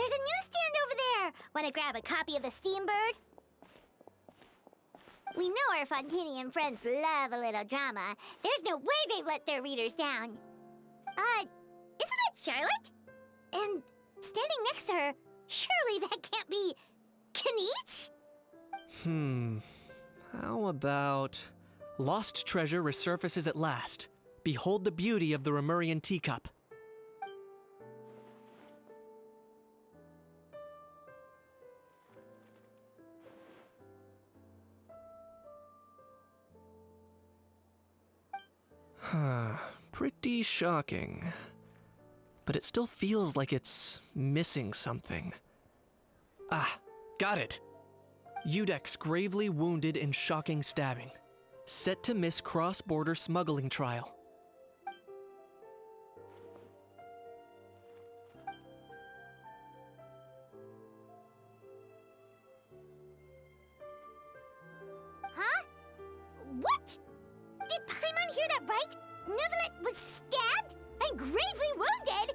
There's a newsstand over there! Wanna grab a copy of the Steambird? We know our Fontanian friends love a little drama. There's no way they let their readers down. Isn't that Charlotte? And standing next to her, surely that can't be Kaniche? How about... Lost treasure resurfaces at last. Behold the beauty of the Remurian teacup. Pretty shocking. But it still feels like it's missing something. Ah, got it! Udex gravely wounded in shocking stabbing. Set to miss cross-border smuggling trial. Huh? What? Did Paimon hear that right? Neuvillette was stabbed and gravely wounded?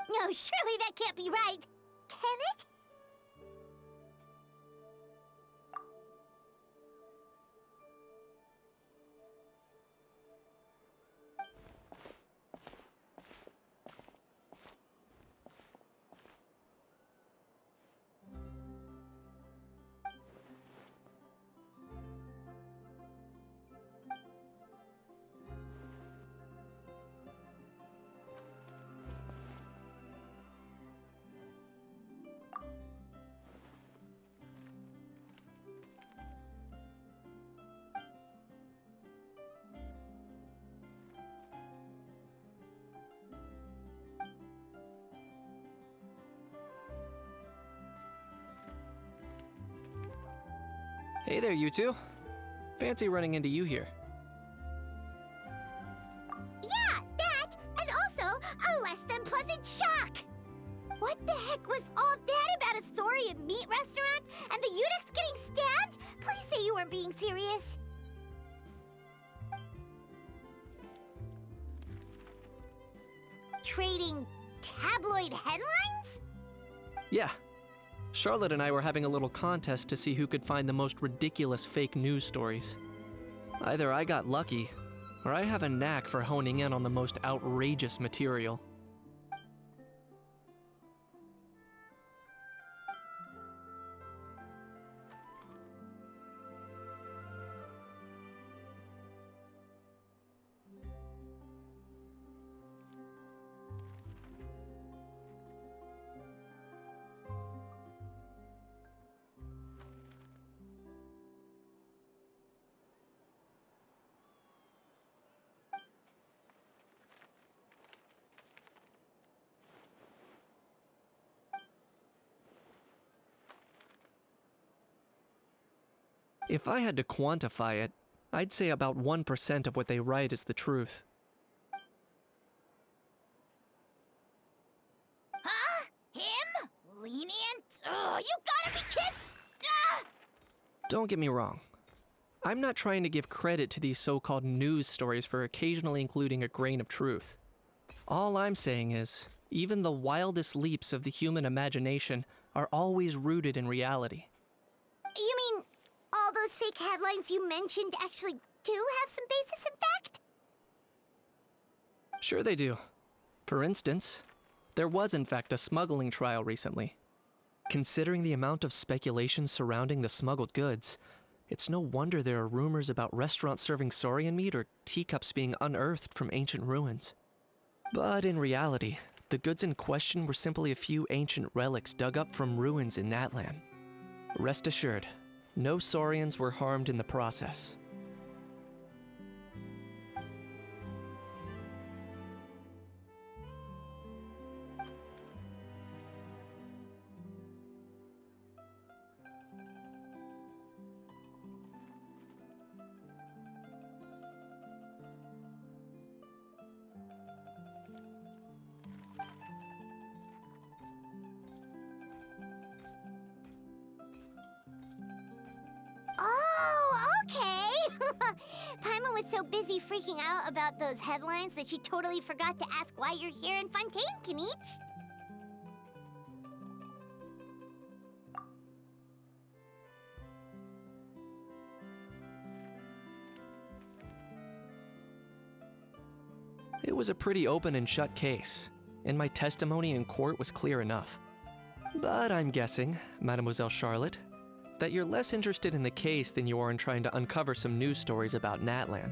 No, surely that can't be right. Can it? Hey there, you two. Fancy running into you here. Yeah, that, and also a less than pleasant shock. What the heck was all that about a saurian meat restaurant and the Udex getting stabbed? Please say you weren't being serious. Trading tabloid headlines? Yeah. Charlotte and I were having a little contest to see who could find the most ridiculous fake news stories. Either I got lucky, or I have a knack for honing in on the most outrageous material. If I had to quantify it, I'd say about 1% of what they write is the truth. Huh? Him? Lenient? Oh, you gotta be kidding! Ah! Don't get me wrong. I'm not trying to give credit to these so-called news stories for occasionally including a grain of truth. All I'm saying is, even the wildest leaps of the human imagination are always rooted in reality. You mean all those fake headlines you mentioned actually do have some basis in fact? Sure they do. For instance, there was in fact a smuggling trial recently. Considering the amount of speculation surrounding the smuggled goods, it's no wonder there are rumors about restaurants serving saurian meat or teacups being unearthed from ancient ruins. But in reality, the goods in question were simply a few ancient relics dug up from ruins in Natlan. Rest assured, no saurians were harmed in the process. Oh, okay! Paimon was so busy freaking out about those headlines that she totally forgot to ask why you're here in Fontaine, Kaniche. It was a pretty open and shut case, and my testimony in court was clear enough. But I'm guessing, Mademoiselle Charlotte, that you're less interested in the case than you are in trying to uncover some news stories about Natlan.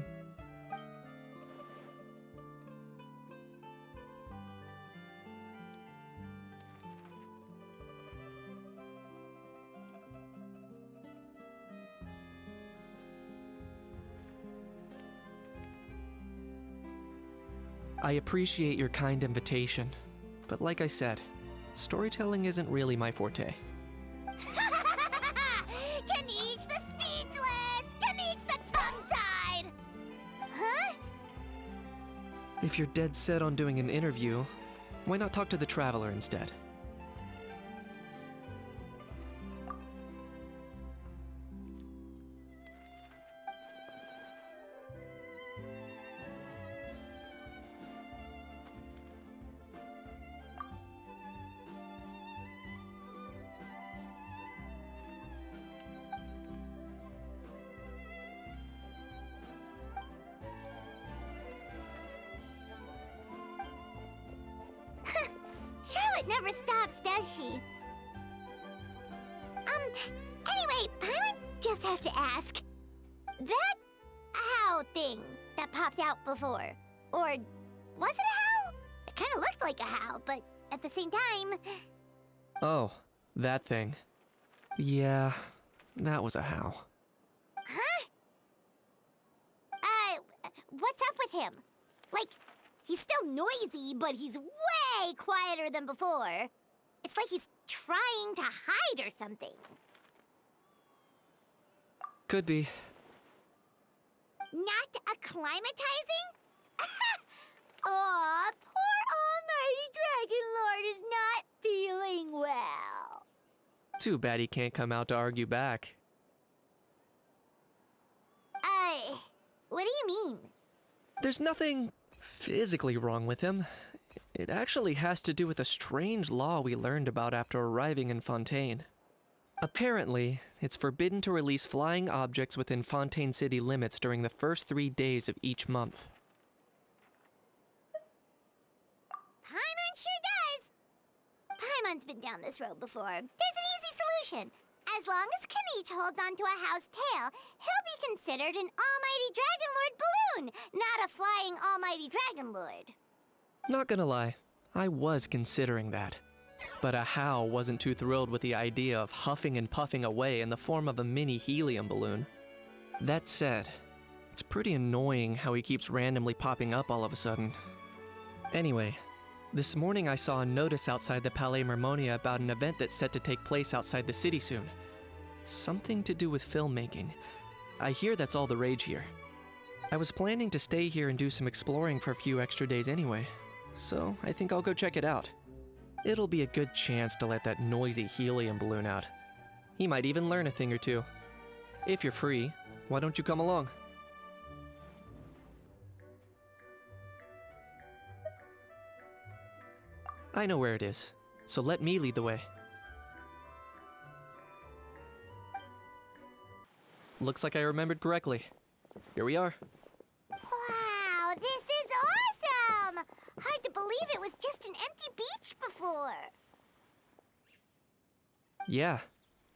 I appreciate your kind invitation, but like I said, storytelling isn't really my forte. Kaniche the speechless! Kaniche the tongue-tied! Huh? If you're dead set on doing an interview, why not talk to the Traveler instead? Charlotte never stops, does she? Anyway, Paimon just has to ask. That how thing that popped out before, or was it a how? It kind of looked like a how, but at the same time... Oh, that thing. Yeah, that was a how. Huh? What's up with him? Like, he's still noisy, but he's way quieter than before. It's like he's trying to hide or something. Could be. Not acclimatizing? Aw, poor Almighty Dragon Lord is not feeling well. Too bad he can't come out to argue back. What do you mean? There's nothing physically wrong with him. It actually has to do with a strange law we learned about after arriving in Fontaine. Apparently, it's forbidden to release flying objects within Fontaine city limits during the first 3 days of each month. Paimon sure does. Paimon's been down this road before. There's an easy solution. As long as Kaniche holds onto a how's tail, he'll be considered an Almighty Dragon Lord balloon, not a flying Almighty Dragon Lord. Not gonna lie, I was considering that. But a how wasn't too thrilled with the idea of huffing and puffing away in the form of a mini helium balloon. That said, it's pretty annoying how he keeps randomly popping up all of a sudden. Anyway, this morning I saw a notice outside the Palais Mermonia about an event that's set to take place outside the city soon. Something to do with filmmaking. I hear that's all the rage here. I was planning to stay here and do some exploring for a few extra days anyway, so I think I'll go check it out. It'll be a good chance to let that noisy helium balloon out. He might even learn a thing or two. If you're free, why don't you come along? I know where it is, so let me lead the way. Looks like I remembered correctly. Here we are. Wow, this is awesome! Hard to believe it was just an empty beach before. Yeah,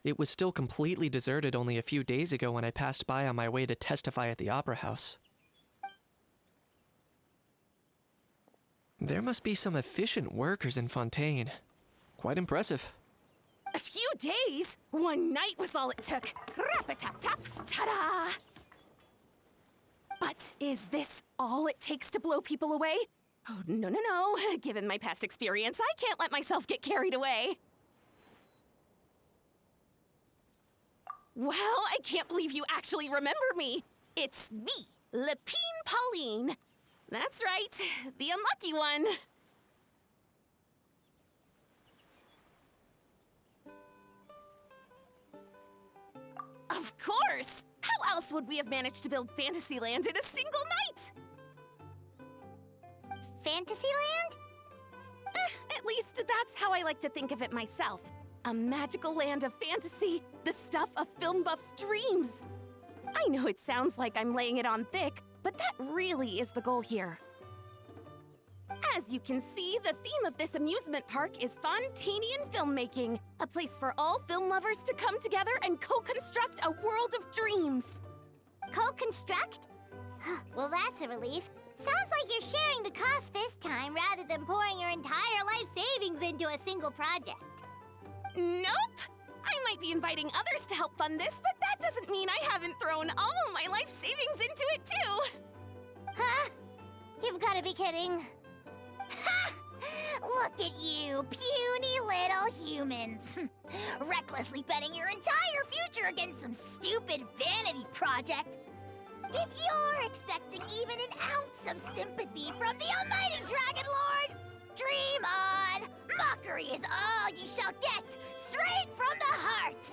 it was still completely deserted only a few days ago when I passed by on my way to testify at the Opera House. There must be some efficient workers in Fontaine. Quite impressive. A few days? One night was all it took. Rap-a-tap-tap, ta-da! But is this all it takes to blow people away? Oh, no, no, no. Given my past experience, I can't let myself get carried away. Well, I can't believe you actually remember me. It's me, Lepine Pauline. That's right, the unlucky one. Of course! How else would we have managed to build Fantasyland in a single night? Fantasyland? At least that's how I like to think of it myself. A magical land of fantasy, the stuff of film buffs' dreams. I know it sounds like I'm laying it on thick, but that really is the goal here. As you can see, the theme of this amusement park is Fontanian filmmaking, a place for all film lovers to come together and co-construct a world of dreams. Co-construct? Well, that's a relief. Sounds like you're sharing the cost this time rather than pouring your entire life savings into a single project. Nope! I might be inviting others to help fund this, but that doesn't mean I haven't thrown all of my life savings into it too! Huh? You've got to be kidding. Ha! Look at you, puny little humans. Recklessly betting your entire future against some stupid vanity project. If you're expecting even an ounce of sympathy from the almighty Dragon Lord, dream on! Mockery is all you shall get, straight from the heart!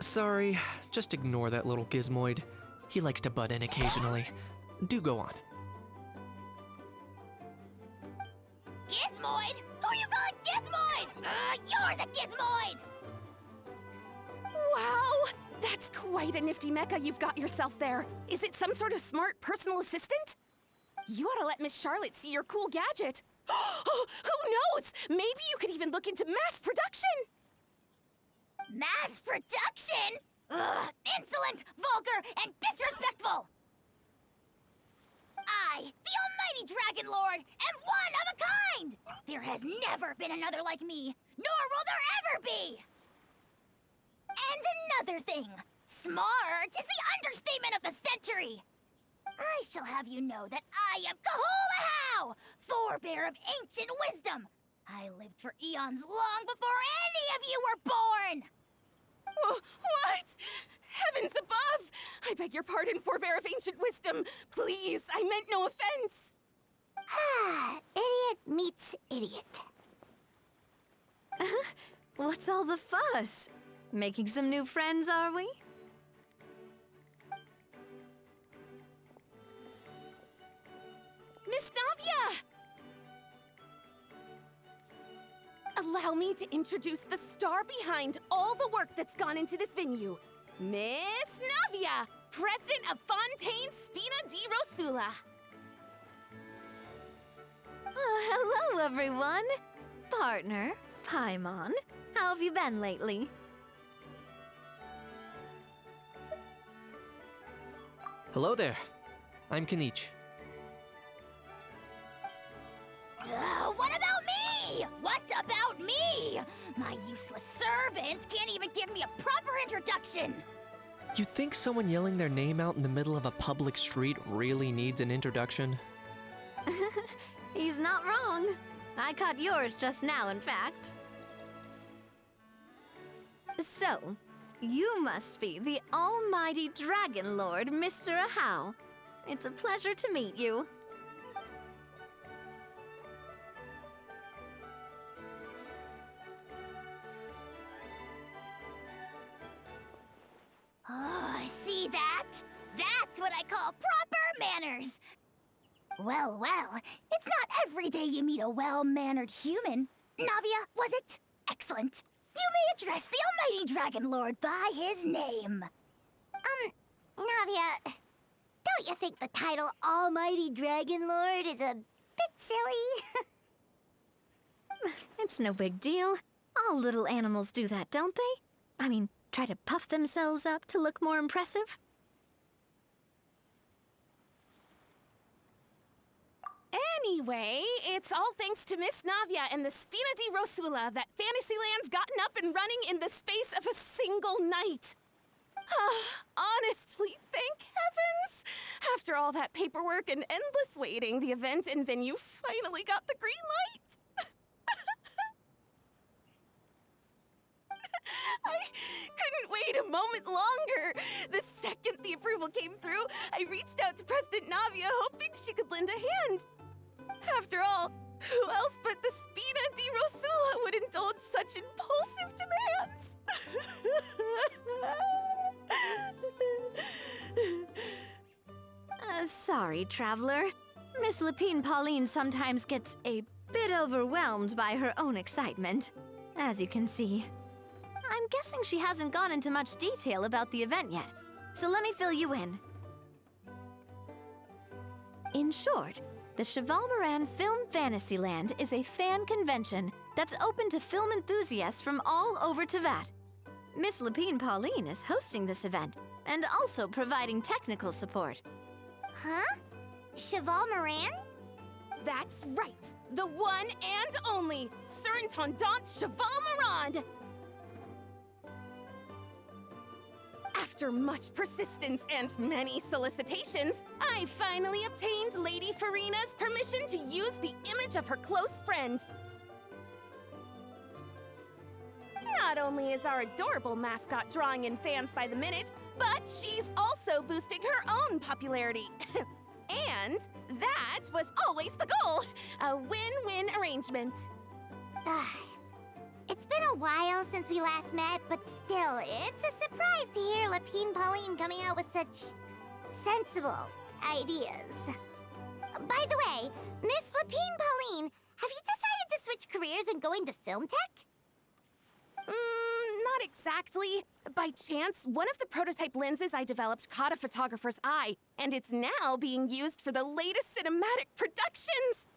Sorry, just ignore that little gizmoid. He likes to butt in occasionally. Do go on. Gizmoid? Who you calling Gizmoid? You're the Gizmoid! Wow! That's quite a nifty mecha you've got yourself there. Is it some sort of smart personal assistant? You ought to let Miss Charlotte see your cool gadget. Who knows? Maybe you could even look into mass production! Mass production? Ugh, insolent, vulgar, and disrespectful! I, the almighty Dragon Lord, am one of a kind! There has never been another like me, nor will there ever be! And another thing, smart is the understatement of the century! I shall have you know that I am Kahulahau, forebear of ancient wisdom! I lived for eons long before any of you were born! What? Heavens above! I beg your pardon, forebear of ancient wisdom. Please, I meant no offense. Idiot meets idiot. What's all the fuss? Making some new friends, are we? Miss Navia! Allow me to introduce the star behind all the work that's gone into this venue. Miss Navia, president of Fontaine Spina di Rosula. Hello, everyone. Partner, Paimon, how have you been lately? Hello there. I'm Kanich. What about me? What about me? My useless servant can't even give me a proper introduction. You think someone yelling their name out in the middle of a public street really needs an introduction? He's not wrong. I caught yours just now, in fact. So, you must be the almighty Dragon Lord, Mr. Ahau. It's a pleasure to meet you. Oh, see that? That's what I call proper manners. Well, it's not every day you meet a well-mannered human. Navia, was it? Excellent. You may address the almighty Dragon Lord by his name. Navia, don't you think the title Almighty Dragon Lord is a bit silly? It's no big deal. All little animals do that, don't they? I mean, try to puff themselves up to look more impressive. Anyway, it's all thanks to Miss Navia and the Spina di Rosula that Fantasyland's gotten up and running in the space of a single night. Honestly, thank heavens! After all that paperwork and endless waiting, the event and venue finally got the green light. I couldn't wait a moment longer. The second the approval came through, I reached out to President Navia, hoping she could lend a hand. After all, who else but the Spina di Rosula would indulge such impulsive demands? Sorry, traveler. Miss Lapine Pauline sometimes gets a bit overwhelmed by her own excitement, as you can see. I'm guessing she hasn't gone into much detail about the event yet, so let me fill you in. In short, the Cheval Moran Film Fantasyland is a fan convention that's open to film enthusiasts from all over Teyvat. Miss Lapine Pauline is hosting this event and also providing technical support. Huh? Cheval Moran? That's right! The one and only Surintendant Cheval Moran! After much persistence and many solicitations, I finally obtained Lady Farina's permission to use the image of her close friend. Not only is our adorable mascot drawing in fans by the minute, but she's also boosting her own popularity. And that was always the goal, a win-win arrangement. It's been a while since we last met, but still, it's a surprise to hear Lapine Pauline coming out with such sensible ideas. By the way, Miss Lapine Pauline, have you decided to switch careers and go into film tech? Not exactly. By chance, one of the prototype lenses I developed caught a photographer's eye, and it's now being used for the latest cinematic productions.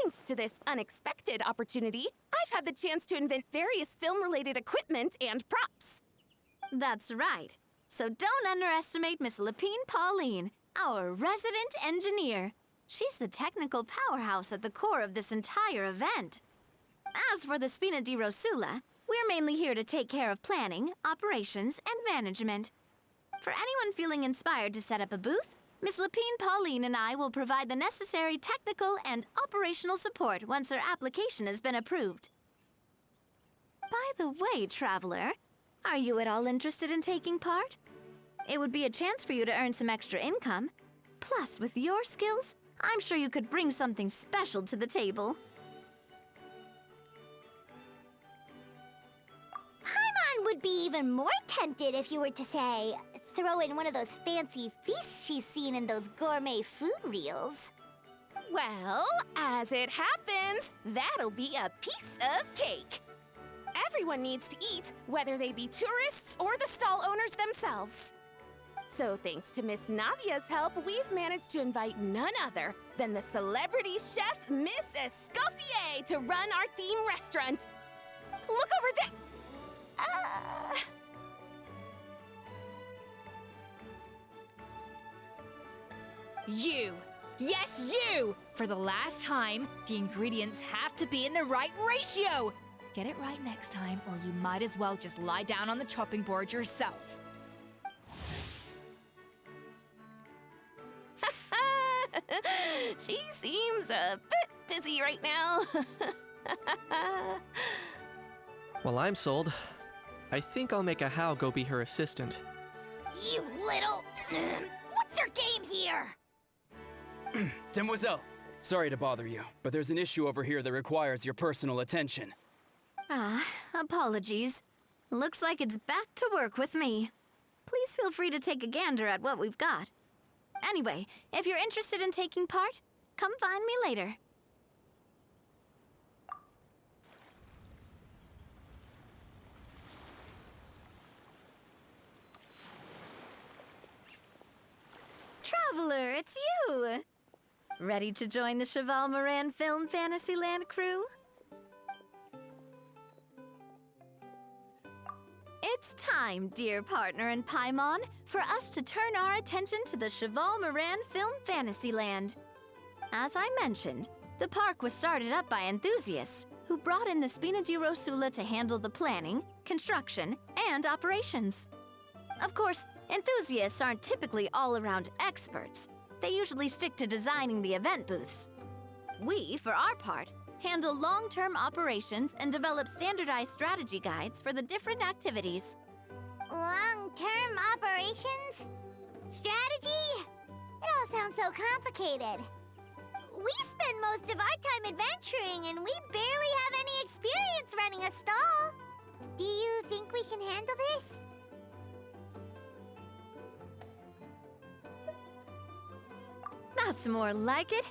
Thanks to this unexpected opportunity, I've had the chance to invent various film-related equipment and props. That's right. So don't underestimate Miss Lapine Pauline, our resident engineer. She's the technical powerhouse at the core of this entire event. As for the Spina di Rosula, we're mainly here to take care of planning, operations, and management. For anyone feeling inspired to set up a booth, Miss Lapine Pauline and I will provide the necessary technical and operational support once their application has been approved. By the way, traveler, are you at all interested in taking part? It would be a chance for you to earn some extra income. Plus, with your skills, I'm sure you could bring something special to the table. Paimon would be even more tempted if you were to, say, throw in one of those fancy feasts she's seen in those gourmet food reels. Well, as it happens, that'll be a piece of cake. Everyone needs to eat, whether they be tourists or the stall owners themselves. So thanks to Miss Navia's help, we've managed to invite none other than the celebrity chef, Miss Escoffier, to run our theme restaurant. Look over there! You! Yes, you! For the last time, the ingredients have to be in the right ratio! Get it right next time, or you might as well just lie down on the chopping board yourself. She seems a bit busy right now. Well, I'm sold. I think I'll make a How go be her assistant. You little... What's your game here? Demoiselle, sorry to bother you, but there's an issue over here that requires your personal attention. Apologies. Looks like it's back to work with me. Please feel free to take a gander at what we've got. Anyway, if you're interested in taking part, come find me later. Traveler, it's you! Ready to join the Cheval Moran Film Fantasyland crew? It's time, dear partner and Paimon, for us to turn our attention to the Cheval Moran Film Fantasyland. As I mentioned, the park was started up by enthusiasts who brought in the Spina di Rosula to handle the planning, construction, and operations. Of course, enthusiasts aren't typically all-around experts. They usually stick to designing the event booths. We, for our part, handle long-term operations and develop standardized strategy guides for the different activities. Long-term operations? Strategy? It all sounds so complicated. We spend most of our time adventuring, and we barely have any experience running a stall. Do you think we can handle this? That's more like it.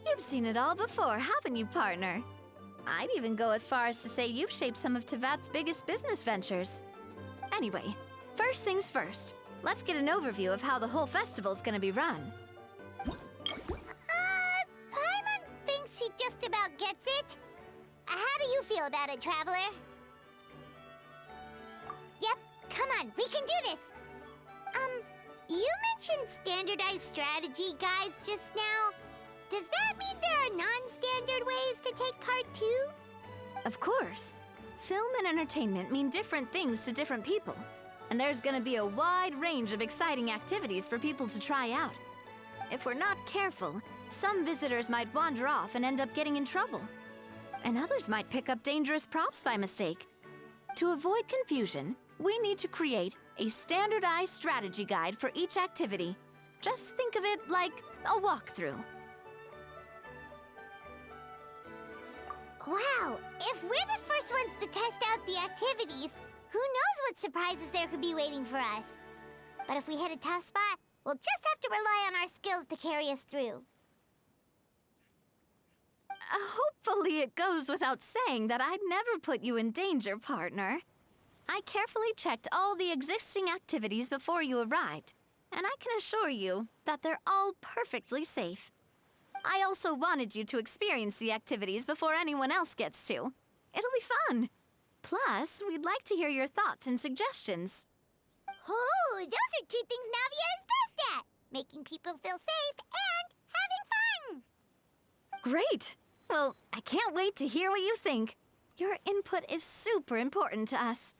You've seen it all before, haven't you, partner? I'd even go as far as to say you've shaped some of Teyvat's biggest business ventures. Anyway, first things first. Let's get an overview of how the whole festival's gonna be run. she just about gets it. How do you feel about it, Traveler? Yep, come on, we can do this. You mentioned standardized strategy guides just now. Does that mean there are non-standard ways to take part too? Of course. Film and entertainment mean different things to different people. And there's gonna be a wide range of exciting activities for people to try out. If we're not careful, some visitors might wander off and end up getting in trouble. And others might pick up dangerous props by mistake. To avoid confusion, we need to create a standardized strategy guide for each activity. Just think of it like a walkthrough. Wow, if we're the first ones to test out the activities, who knows what surprises there could be waiting for us? But if we hit a tough spot, we'll just have to rely on our skills to carry us through. Hopefully it goes without saying that I'd never put you in danger, partner. I carefully checked all the existing activities before you arrived, and I can assure you that they're all perfectly safe. I also wanted you to experience the activities before anyone else gets to. It'll be fun. Plus, we'd like to hear your thoughts and suggestions. Oh, those are two things Navia is best at. Making people feel safe and having fun. Great! Well, I can't wait to hear what you think. Your input is super important to us.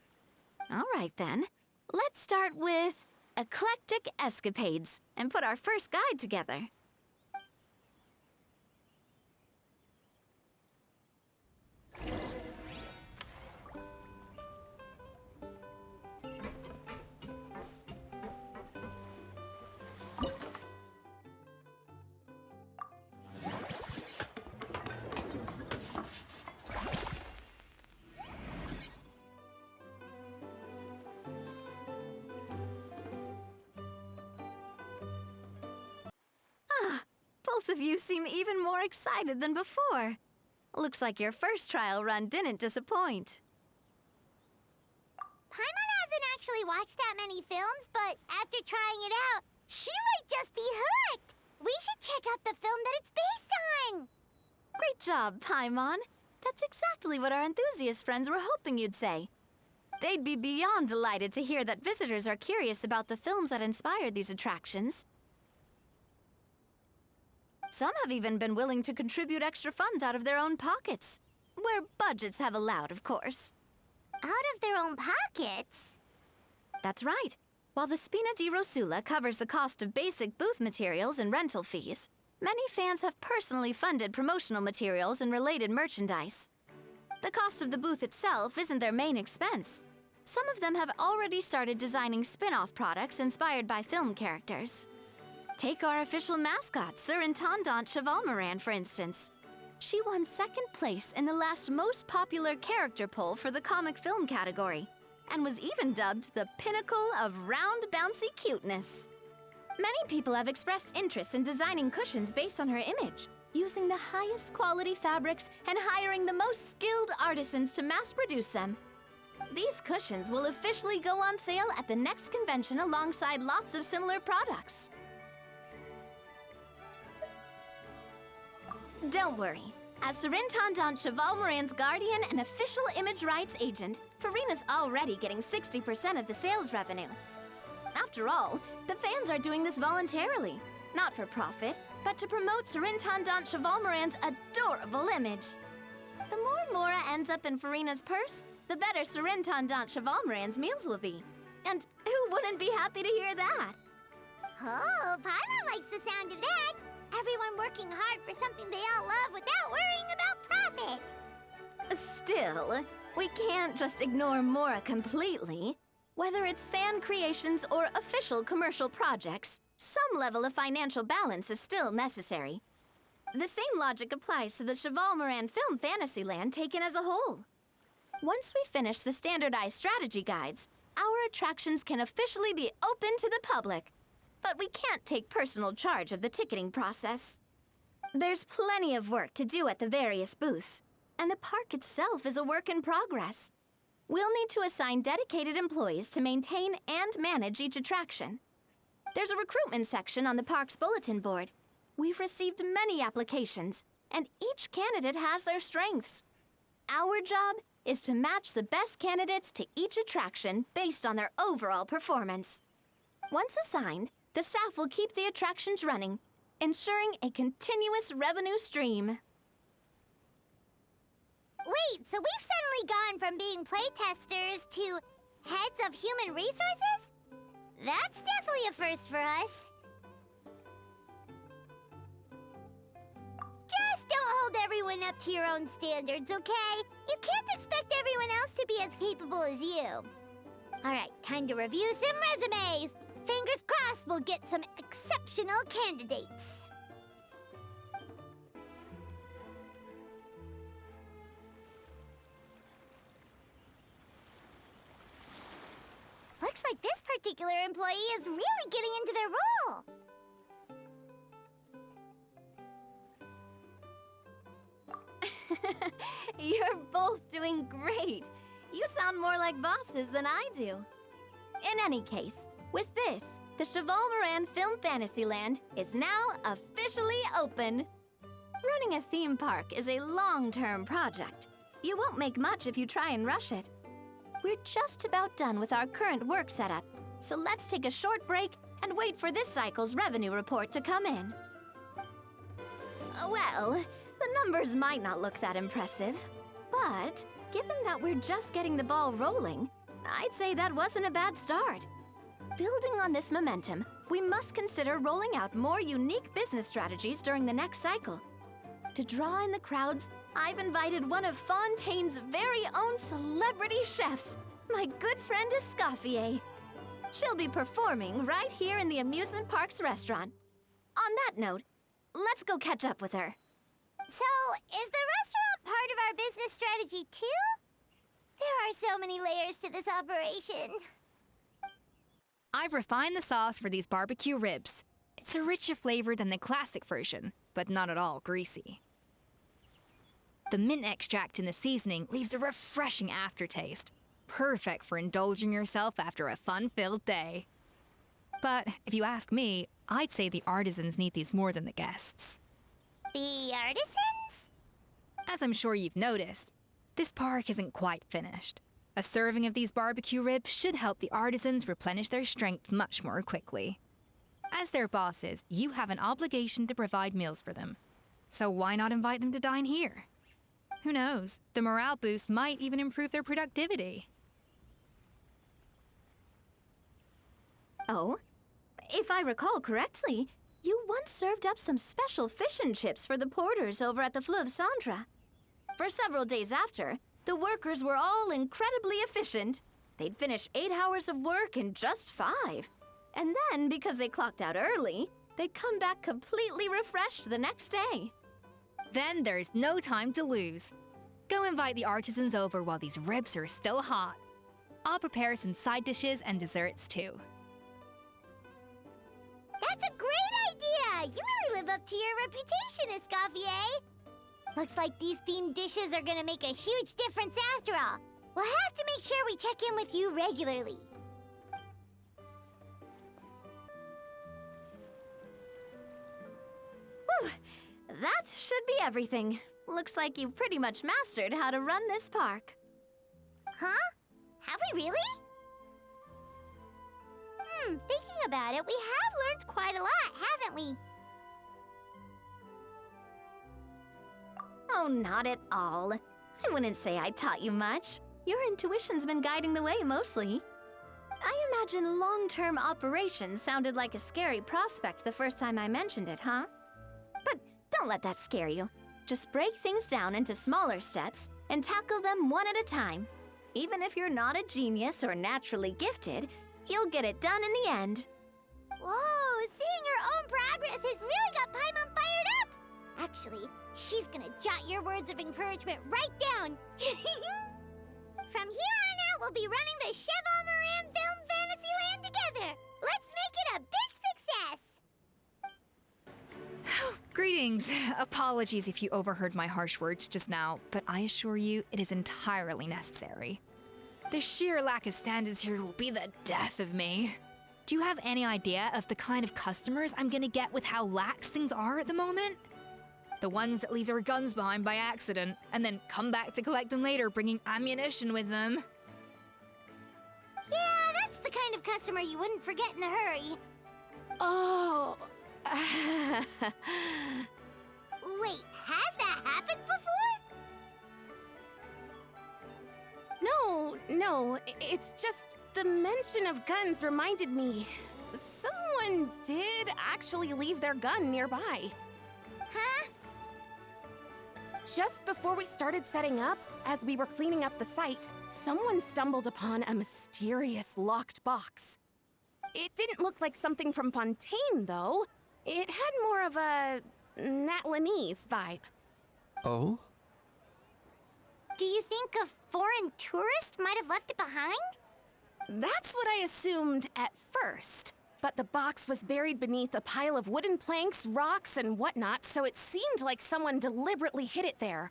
All right, then. Let's start with Eclectic Escapades and put our first guide together. Both of you seem even more excited than before. Looks like your first trial run didn't disappoint. Paimon hasn't actually watched that many films, but after trying it out, she might just be hooked. We should check out the film that it's based on. Great job, Paimon. That's exactly what our enthusiast friends were hoping you'd say. They'd be beyond delighted to hear that visitors are curious about the films that inspired these attractions. Some have even been willing to contribute extra funds out of their own pockets. Where budgets have allowed, of course. Out of their own pockets? That's right. While the Spina di Rosula covers the cost of basic booth materials and rental fees, many fans have personally funded promotional materials and related merchandise. The cost of the booth itself isn't their main expense. Some of them have already started designing spin-off products inspired by film characters. Take our official mascot, Surintendant Chevalmoran, for instance. She won second place in the last most popular character poll for the comic film category, and was even dubbed the pinnacle of round, bouncy cuteness. Many people have expressed interest in designing cushions based on her image, using the highest quality fabrics and hiring the most skilled artisans to mass produce them. These cushions will officially go on sale at the next convention alongside lots of similar products. Don't worry. As Surintendant Chevalmoran's guardian and official image rights agent, Farina's already getting 60% of the sales revenue. After all, the fans are doing this voluntarily, not for profit, but to promote Surintendant Chevalmoran's adorable image. The more Mora ends up in Farina's purse, the better Surintendant Chevalmoran's meals will be. And who wouldn't be happy to hear that? Oh, Paimon likes the sound of that. Everyone working hard for something they all love without worrying about profit. Still, we can't just ignore Mora completely. Whether it's fan creations or official commercial projects, some level of financial balance is still necessary. The same logic applies to the Chevalmoran Film Fantasyland taken as a whole. Once we finish the standardized strategy guides, our attractions can officially be open to the public. But we can't take personal charge of the ticketing process. There's plenty of work to do at the various booths, and the park itself is a work in progress. We'll need to assign dedicated employees to maintain and manage each attraction. There's a recruitment section on the park's bulletin board. We've received many applications, and each candidate has their strengths. Our job is to match the best candidates to each attraction based on their overall performance. Once assigned, the staff will keep the attractions running, ensuring a continuous revenue stream. Wait, so we've suddenly gone from being playtesters to heads of human resources? That's definitely a first for us. Just don't hold everyone up to your own standards, okay? You can't expect everyone else to be as capable as you. Alright, time to review some resumes. Fingers crossed we'll get some exceptional candidates. Looks like this particular employee is really getting into their role. You're both doing great. You sound more like bosses than I do. In any case, with this, the Cheval-Moran Film Fantasyland is now officially open. Running a theme park is a long-term project. You won't make much if you try and rush it. We're just about done with our current work setup, so let's take a short break and wait for this cycle's revenue report to come in. Well, the numbers might not look that impressive, but given that we're just getting the ball rolling, I'd say that wasn't a bad start. Building on this momentum, we must consider rolling out more unique business strategies during the next cycle. To draw in the crowds, I've invited one of Fontaine's very own celebrity chefs, my good friend Escoffier. She'll be performing right here in the amusement park's restaurant. On that note, let's go catch up with her. So, is the restaurant part of our business strategy too? There are so many layers to this operation. I've refined the sauce for these barbecue ribs. It's a richer flavor than the classic version, but not at all greasy. The mint extract in the seasoning leaves a refreshing aftertaste, perfect for indulging yourself after a fun-filled day. But if you ask me, I'd say the artisans need these more than the guests. The artisans? As I'm sure you've noticed, this park isn't quite finished. A serving of these barbecue ribs should help the artisans replenish their strength much more quickly. As their bosses, you have an obligation to provide meals for them. So why not invite them to dine here? Who knows? The morale boost might even improve their productivity. Oh, if I recall correctly, you once served up some special fish and chips for the porters over at the Fleuve Centre. For several days after, the workers were all incredibly efficient. They'd finish 8 hours of work in just 5. And then, because they clocked out early, they'd come back completely refreshed the next day. Then there's no time to lose. Go invite the artisans over while these ribs are still hot. I'll prepare some side dishes and desserts too. That's a great idea! You really live up to your reputation, Escoffier. Looks like these themed dishes are gonna make a huge difference after all. We'll have to make sure we check in with you regularly. Whew, that should be everything. Looks like you've pretty much mastered how to run this park. Huh? Have we really? Thinking about it, we have learned quite a lot, haven't we? Oh, not at all. I wouldn't say I taught you much. Your intuition's been guiding the way mostly. I imagine long-term operations sounded like a scary prospect the first time I mentioned it, huh? But don't let that scare you. Just break things down into smaller steps and tackle them one at a time. Even if you're not a genius or naturally gifted, you'll get it done in the end. Whoa, seeing your own progress has really got Paimon fired up! Actually, she's gonna jot your words of encouragement right down. From here on out, we'll be running the Cheval-Moran Film Fantasyland together. Let's make it a big success! Greetings. Apologies if you overheard my harsh words just now, but I assure you it is entirely necessary. The sheer lack of standards here will be the death of me. Do you have any idea of the kind of customers I'm gonna get with how lax things are at the moment? The ones that leave their guns behind by accident, and then come back to collect them later, bringing ammunition with them. Yeah, that's the kind of customer you wouldn't forget in a hurry. Oh. Wait, has that happened before? No, it's just the mention of guns reminded me. Someone did actually leave their gun nearby. Huh? Just before we started setting up, as we were cleaning up the site, someone stumbled upon a mysterious locked box. It didn't look like something from Fontaine, though. It had more of a Natlanese vibe. Oh? Do you think a foreign tourist might have left it behind? That's what I assumed at first. But the box was buried beneath a pile of wooden planks, rocks, and whatnot, so it seemed like someone deliberately hid it there.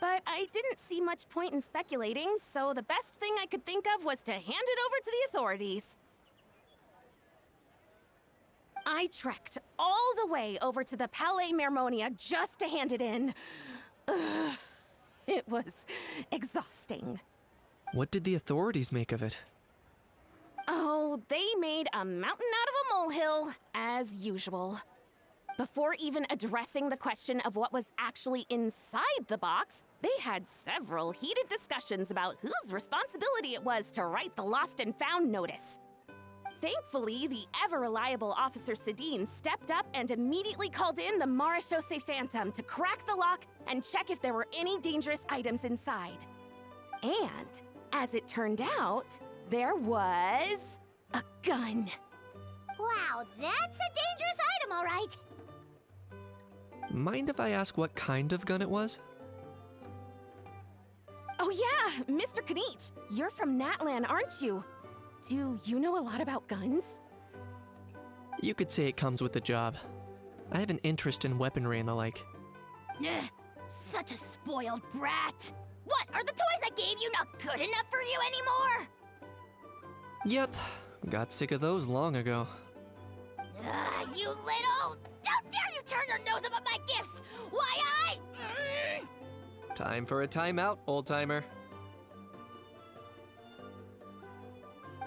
But I didn't see much point in speculating, so the best thing I could think of was to hand it over to the authorities. I trekked all the way over to the Palais Mermonia just to hand it in. Ugh, it was exhausting. What did the authorities make of it? Oh, they made a mountain out of a molehill, as usual. Before even addressing the question of what was actually inside the box, they had several heated discussions about whose responsibility it was to write the lost and found notice. Thankfully, the ever-reliable Officer Sedine stepped up and immediately called in the Marechaussee Phantom to crack the lock and check if there were any dangerous items inside. And, as it turned out, there was a gun. Wow, that's a dangerous item, all right. Mind if I ask what kind of gun it was? Oh yeah, Mr. Kanich, you're from Natlan, aren't you? Do you know a lot about guns? You could say it comes with the job. I have an interest in weaponry and the like. Ugh, such a spoiled brat. What, are the toys I gave you not good enough for you anymore? Yep, got sick of those long ago. You little... How dare you turn your nose up at my gifts! Why, Time for a timeout, old-timer.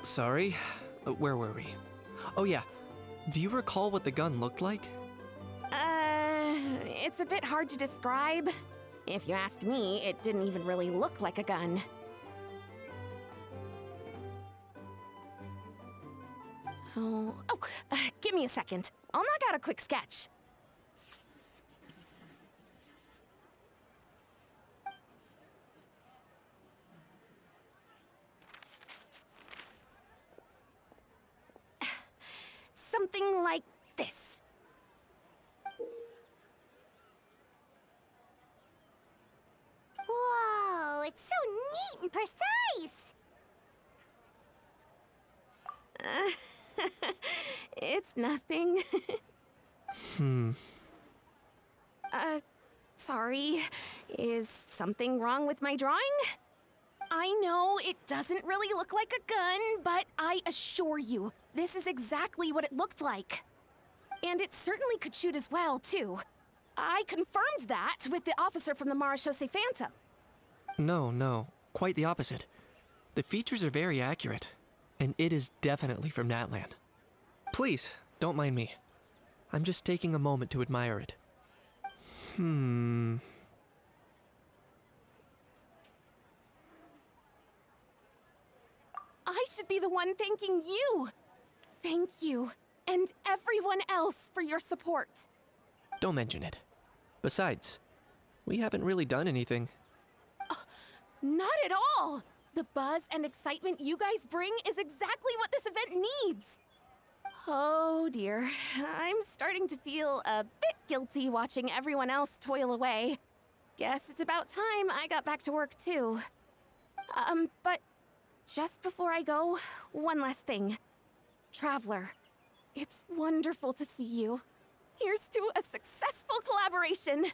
Sorry, where were we? Oh yeah, do you recall what the gun looked like? It's a bit hard to describe. If you ask me, it didn't even really look like a gun. Give me a second. I'll knock out a quick sketch. Something like this. Whoa, it's so neat and precise. It's nothing. Sorry. Is something wrong with my drawing? I know it doesn't really look like a gun, but I assure you, this is exactly what it looked like. And it certainly could shoot as well, too. I confirmed that with the officer from the Marechaussee Phantom. No, quite the opposite. The features are very accurate, and it is definitely from Natlan. Please, don't mind me. I'm just taking a moment to admire it. I should be the one thanking you. Thank you, and everyone else for your support. Don't mention it. Besides, we haven't really done anything. Not at all! The buzz and excitement you guys bring is exactly what this event needs. Oh dear, I'm starting to feel a bit guilty watching everyone else toil away. Guess it's about time I got back to work too. But just before I go, one last thing. Traveler, it's wonderful to see you. Here's to a successful collaboration.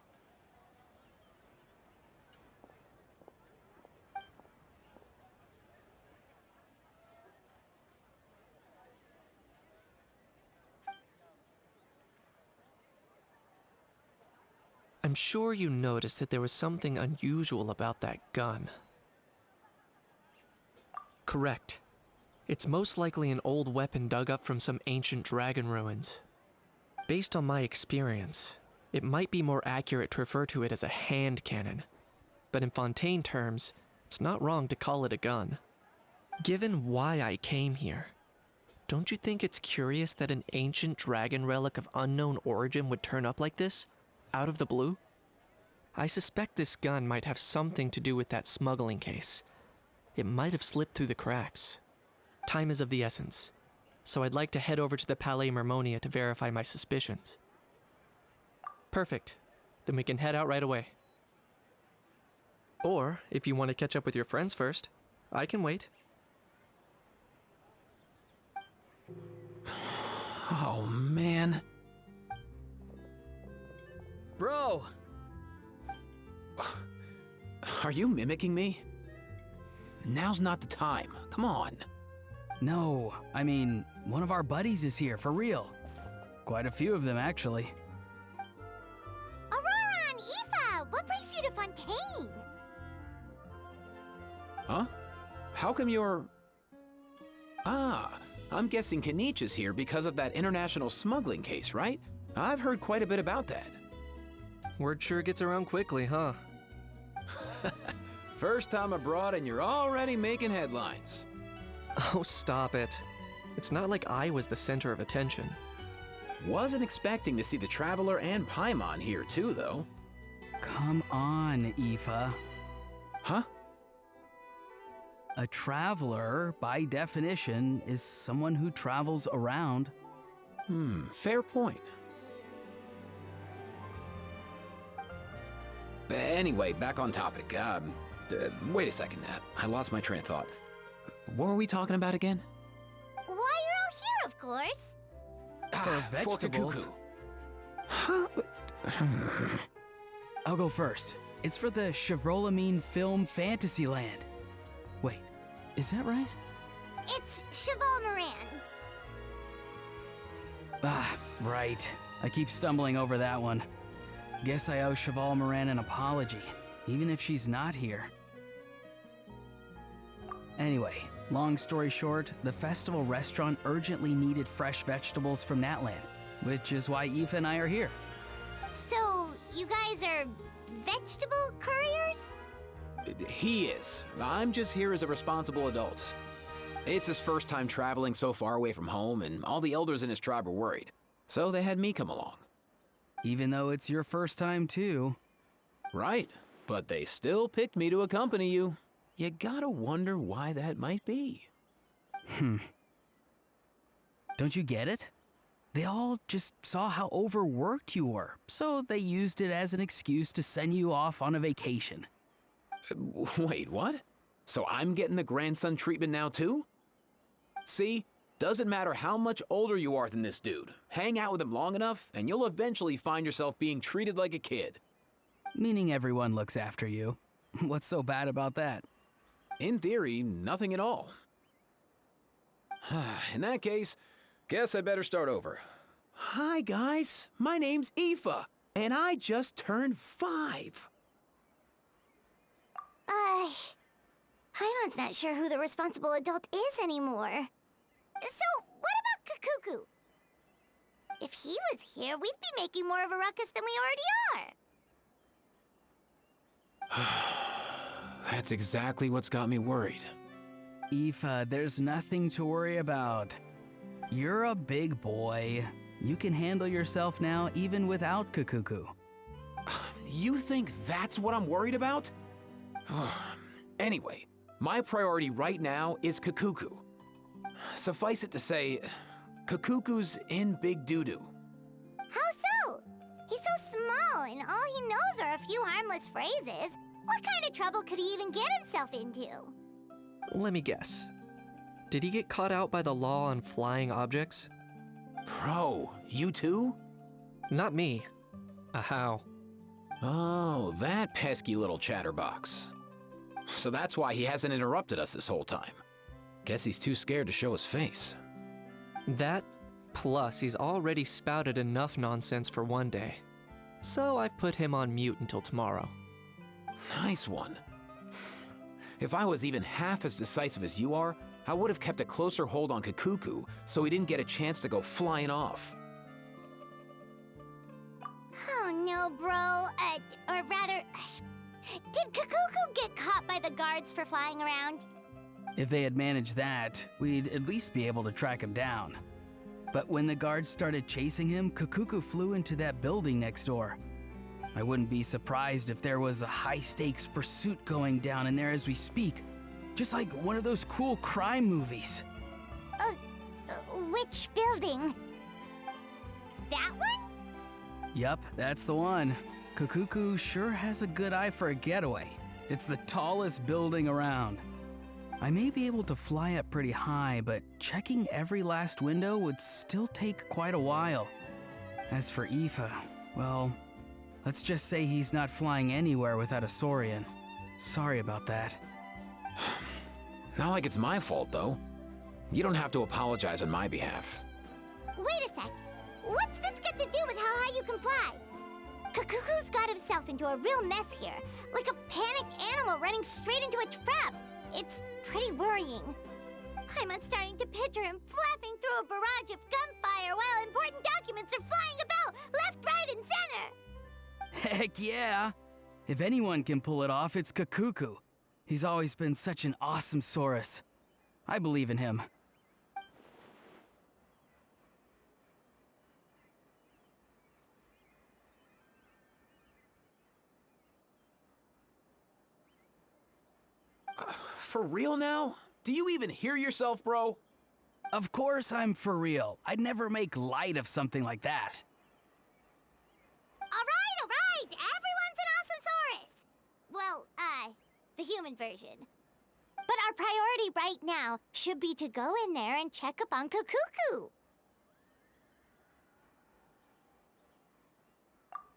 I'm I'm sure you noticed that there was something unusual about that gun. Correct. It's most likely an old weapon dug up from some ancient dragon ruins. Based on my experience, it might be more accurate to refer to it as a hand cannon, but in Fontaine terms, it's not wrong to call it a gun. Given why I came here, don't you think it's curious that an ancient dragon relic of unknown origin would turn up like this, out of the blue? I suspect this gun might have something to do with that smuggling case. It might have slipped through the cracks. Time is of the essence, so I'd like to head over to the Palais Mermonia to verify my suspicions. Perfect. Then we can head out right away. Or, if you want to catch up with your friends first, I can wait. Oh, man. Bro! Are you mimicking me? Now's not the time. Come on. No, I mean, one of our buddies is here, for real. Quite a few of them, actually. Aurora and Aoife, what brings you to Fontaine? Huh? How come you're... Ah, I'm guessing Kanich is here because of that international smuggling case, right? I've heard quite a bit about that. Word sure gets around quickly, huh? First time abroad and you're already making headlines. Oh, stop it. It's not like I was the center of attention. Wasn't expecting to see the Traveler and Paimon here too, though. Come on, Aoife. Huh? A traveler, by definition, is someone who travels around. Fair point. Anyway, back on topic. Wait a second. I lost my train of thought. What were we talking about again? Why, you're all here, of course. For vegetables. Kakuku. Huh? I'll go first. It's for the Chevrolamine Film Fantasyland. Wait, is that right? It's Cheval Moran. Ah, right. I keep stumbling over that one. Guess I owe Cheval Moran an apology, even if she's not here. Anyway, long story short, the festival restaurant urgently needed fresh vegetables from Natland, which is why Aoife and I are here. So, you guys are vegetable couriers? He is. I'm just here as a responsible adult. It's his first time traveling so far away from home, and all the elders in his tribe were worried. So they had me come along. Even though it's your first time too. Right, but they still picked me to accompany you. You gotta wonder why that might be. Don't you get it? They all just saw how overworked you were, so they used it as an excuse to send you off on a vacation. Wait, what? So I'm getting the grandson treatment now too? See? Doesn't matter how much older you are than this dude. Hang out with him long enough, and you'll eventually find yourself being treated like a kid. Meaning everyone looks after you. What's so bad about that? In theory, nothing at all. In that case, guess I better start over. Hi guys, my name's Aoife, and I just turned 5. Paimon's not sure who the responsible adult is anymore. So, what about Kakuku? If he was here, we'd be making more of a ruckus than we already are. That's exactly what's got me worried. Aoife, there's nothing to worry about. You're a big boy. You can handle yourself now even without Kakuku. You think that's what I'm worried about? Anyway, my priority right now is Kakuku. Suffice it to say, Kakuku's in big doo-doo. How so? He's so small, and all he knows are a few harmless phrases. What kind of trouble could he even get himself into? Let me guess. Did he get caught out by the law on flying objects? Bro, you too? Not me. How? Oh, that pesky little chatterbox. So that's why he hasn't interrupted us this whole time. Guess he's too scared to show his face. That, plus he's already spouted enough nonsense for one day. so I've put him on mute until tomorrow. Nice one. If I was even half as decisive as you are, I would have kept a closer hold on Kakuku so he didn't get a chance to go flying off. Oh no, bro. Or rather, did Kakuku get caught by the guards for flying around? If they had managed that, we'd at least be able to track him down. But when the guards started chasing him, Kakuku flew into that building next door. I wouldn't be surprised if there was a high-stakes pursuit going down in there as we speak. Just like one of those cool crime movies. Which building? That one? Yup, that's the one. Kakuku sure has a good eye for a getaway. It's the tallest building around. I may be able to fly up pretty high, but checking every last window would still take quite a while. As for Aoife, well, let's just say he's not flying anywhere without a Saurian. Sorry about that. Not like it's my fault, though. You don't have to apologize on my behalf. Wait a sec. What's this got to do with how high you can fly? Kakuku's got himself into a real mess here, like a panicked animal running straight into a trap. It's pretty worrying. I'm starting to picture him flapping through a barrage of gunfire while important documents are flying about left, right, and center. Heck yeah! If anyone can pull it off, it's Kakuku. He's always been such an awesome Saurus. I believe in him. For real now? Do you even hear yourself, bro? Of course I'm for real. I'd never make light of something like that. All right. Everyone's an awesome Saurus. Well, the human version. But our priority right now should be to go in there and check up on Kakuku.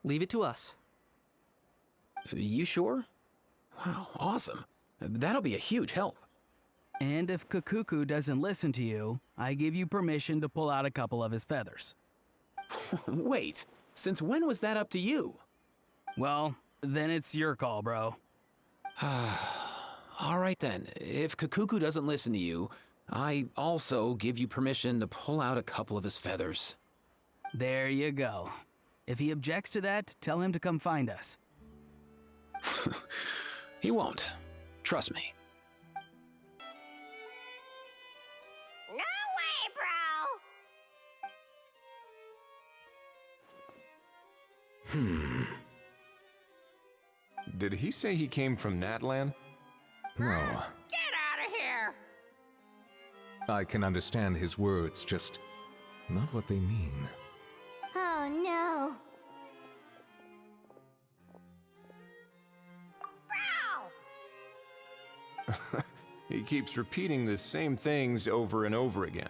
Leave it to us. You sure? Wow, awesome. That'll be a huge help. And if Kakuku doesn't listen to you, I give you permission to pull out a couple of his feathers. Wait, since when was that up to you? Well, then it's your call, bro. All right then, if Kakuku doesn't listen to you, I also give you permission to pull out a couple of his feathers. There you go. If he objects to that, tell him to come find us. He won't. Trust me. No way, bro! Did he say he came from Natlan? No. Get out of here! I can understand his words, just not what they mean. Oh no. Bro! He keeps repeating the same things over and over again.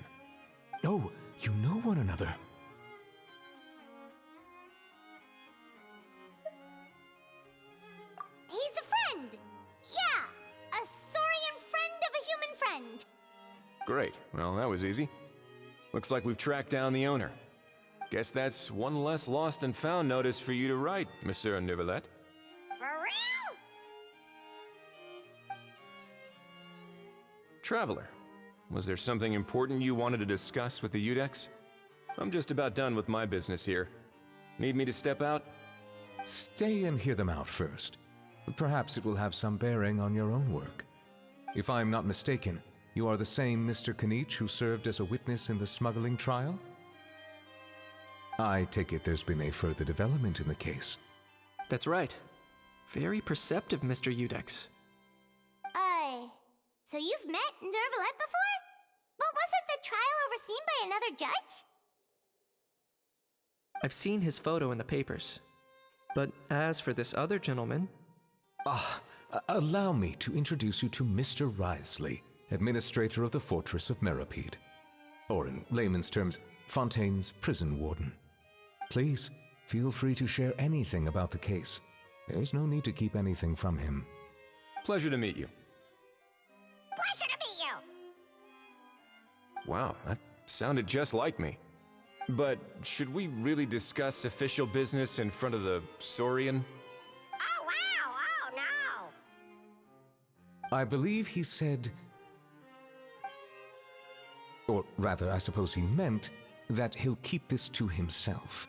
Oh, you know one another. He's a friend! Yeah! A saurian friend of a human friend! Great. Well, that was easy. Looks like we've tracked down the owner. Guess that's one less lost and found notice for you to write, Monsieur Neuvillette. For real? Traveler, was there something important you wanted to discuss with the Udex? I'm just about done with my business here. Need me to step out? Stay and hear them out first. Perhaps it will have some bearing on your own work. If I'm not mistaken, you are the same Mr. Kanich who served as a witness in the smuggling trial? I take it there's been a further development in the case. That's right. Very perceptive, Mr. Udex. So you've met Neuvillette before? But wasn't the trial overseen by another judge? I've seen his photo in the papers. But as for this other gentleman... Allow me to introduce you to Mr. Wriothesley, administrator of the Fortress of Meripede. Or in layman's terms, Fontaine's prison warden. Please, feel free to share anything about the case. There's no need to keep anything from him. Pleasure to meet you. Pleasure to meet you! Wow, that sounded just like me. But should we really discuss official business in front of the Saurian? Oh, wow! Oh, no! I believe he said, or rather, I suppose he meant, that he'll keep this to himself.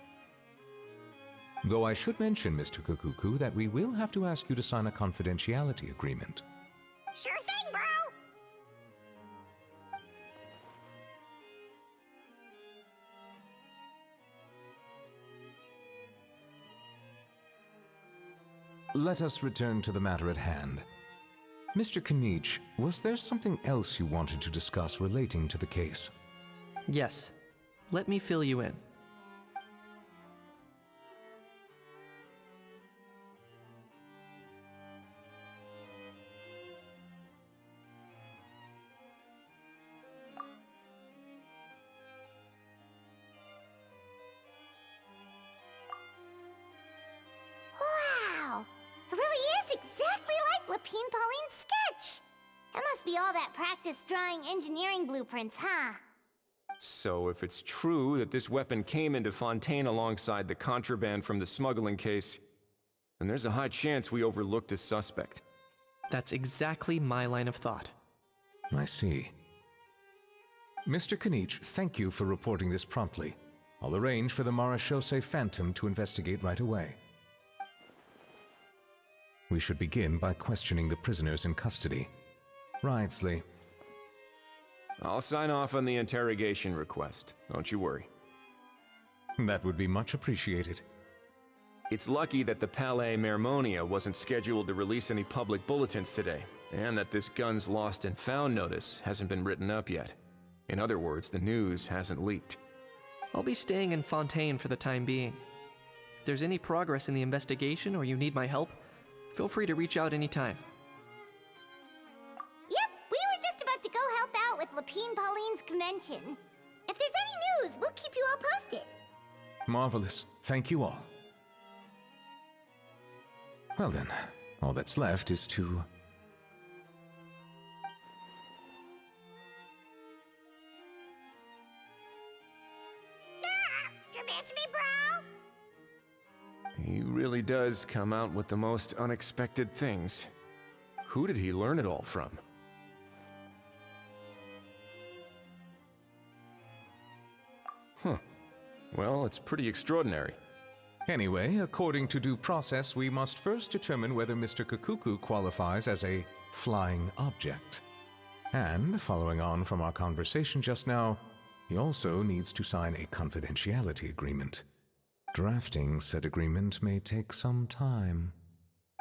Though I should mention, Mr. Kukuku, that we will have to ask you to sign a confidentiality agreement. Sure thing, bro! Let us return to the matter at hand. Mr. Kanich, was there something else you wanted to discuss relating to the case? Yes. Let me fill you in. Wow! It really is exactly like Lapine Pauline's sketch! It must be all that practice drawing engineering blueprints, huh? So if it's true that this weapon came into Fontaine alongside the contraband from the smuggling case, then there's a high chance we overlooked a suspect. That's exactly my line of thought. I see. Mr. Kanich, thank you for reporting this promptly. I'll arrange for the Marechaussee Phantom to investigate right away. We should begin by questioning the prisoners in custody. Wriothesley. I'll sign off on the interrogation request, don't you worry. That would be much appreciated. It's lucky that the Palais Mermonia wasn't scheduled to release any public bulletins today, and that this gun's lost and found notice hasn't been written up yet. In other words, the news hasn't leaked. I'll be staying in Fontaine for the time being. If there's any progress in the investigation or you need my help, feel free to reach out anytime. Yep, we were just about to go help out with Lapine Pauline's convention. If there's any news, we'll keep you all posted. Marvelous. Thank you all. Well then, all that's left is to... You miss me, bro? He really does come out with the most unexpected things. Who did he learn it all from? Huh. Well, it's pretty extraordinary. Anyway, according to due process, we must first determine whether Mr. Kukuku qualifies as a flying object. And, following on from our conversation just now, he also needs to sign a confidentiality agreement. Drafting said agreement may take some time.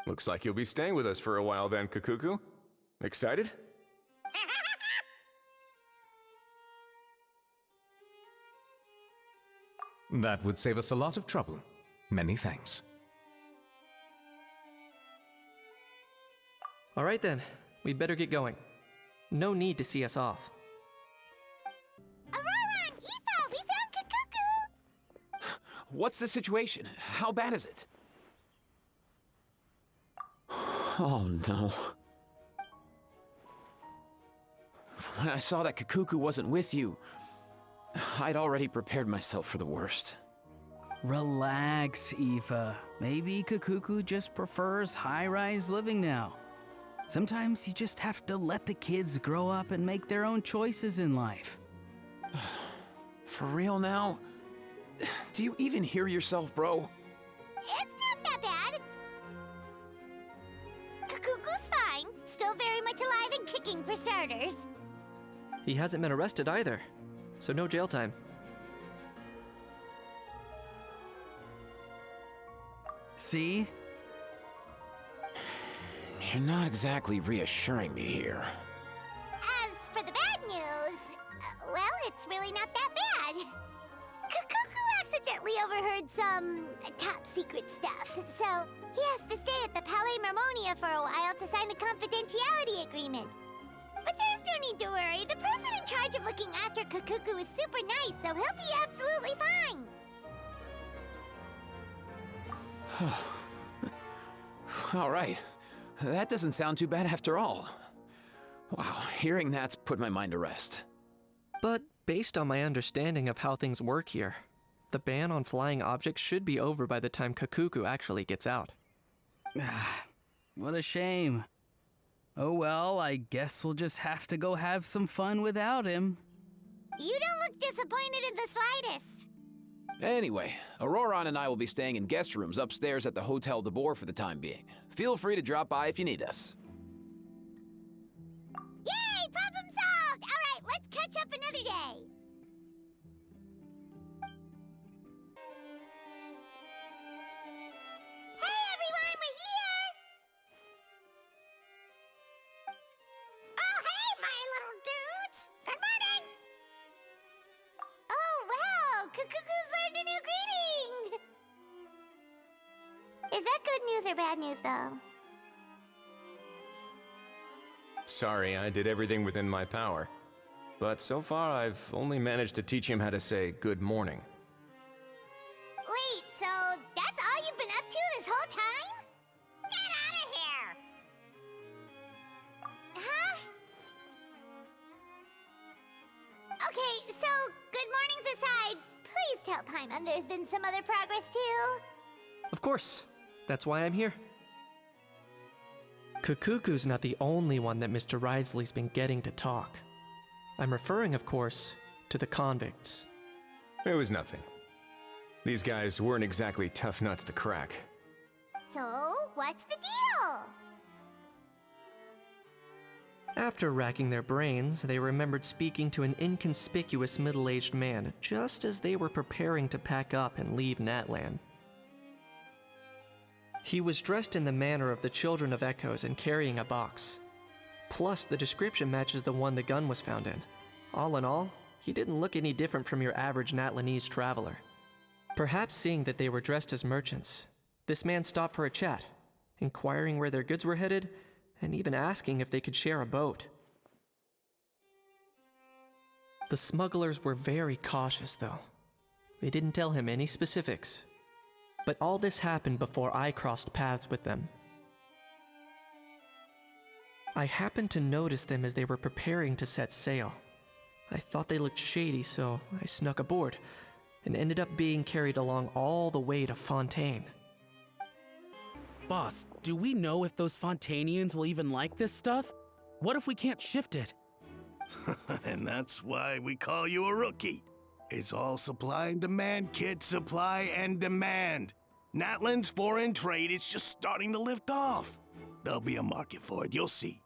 Looks like you'll be staying with us for a while then, Kukuku. Excited? That would save us a lot of trouble. Many thanks. All right then, we'd better get going. No need to see us off. Aurora and Aoife, we found Kukuku! What's the situation? How bad is it? Oh no. When I saw that Kukuku wasn't with you, I'd already prepared myself for the worst. Relax, Aoife. Maybe Kukuku just prefers high-rise living now. Sometimes you just have to let the kids grow up and make their own choices in life. For real now? Do you even hear yourself, bro? It's not that bad. Kukuku's fine. Still very much alive and kicking for starters. He hasn't been arrested either, so no jail time. See? You're not exactly reassuring me here. As for the bad news, well, it's really not that bad. Kukuku accidentally overheard some top secret stuff, so he has to stay at the Palais Mermonia for a while to sign a confidentiality agreement. But there's no need to worry. The person in charge of looking after Kukuku is super nice, so he'll be absolutely fine. All right. That doesn't sound too bad after all. Wow, hearing that's put my mind to rest. But based on my understanding of how things work here, the ban on flying objects should be over by the time Kakuku actually gets out. What a shame. Oh well, I guess we'll just have to go have some fun without him. You don't look disappointed in the slightest. Anyway, Auroron and I will be staying in guest rooms upstairs at the Hotel de Boer for the time being. Feel free to drop by if you need us. Yay! Problem solved! All right, let's catch up another day. Hey everyone, we're here! Oh, hey, my little dudes! Good morning! Oh, wow! Kukuku's learned a new greeting! Is that good news or bad news, though? Sorry, I did everything within my power. But so far, I've only managed to teach him how to say good morning. Wait, so that's all you've been up to this whole time? Get out of here! Huh? Okay, so good mornings aside, please tell Paimon there's been some other progress too. Of course. That's why I'm here. Kukuku's not the only one that Mr. Ridesley's been getting to talk. I'm referring, of course, to the convicts. It was nothing. These guys weren't exactly tough nuts to crack. So, what's the deal? After racking their brains, they remembered speaking to an inconspicuous middle-aged man just as they were preparing to pack up and leave Natlan. He was dressed in the manner of the Children of Echoes and carrying a box. Plus, the description matches the one the gun was found in. All in all, he didn't look any different from your average Natlanese traveler. Perhaps seeing that they were dressed as merchants, this man stopped for a chat, inquiring where their goods were headed, and even asking if they could share a boat. The smugglers were very cautious, though. They didn't tell him any specifics. But all this happened before I crossed paths with them. I happened to notice them as they were preparing to set sail. I thought they looked shady, so I snuck aboard, and ended up being carried along all the way to Fontaine. Boss, do we know if those Fontanians will even like this stuff? What if we can't shift it? And that's why we call you a rookie. It's all supply and demand, kid. Supply and demand. Natlan's foreign trade is just starting to lift off. There'll be a market for it, you'll see.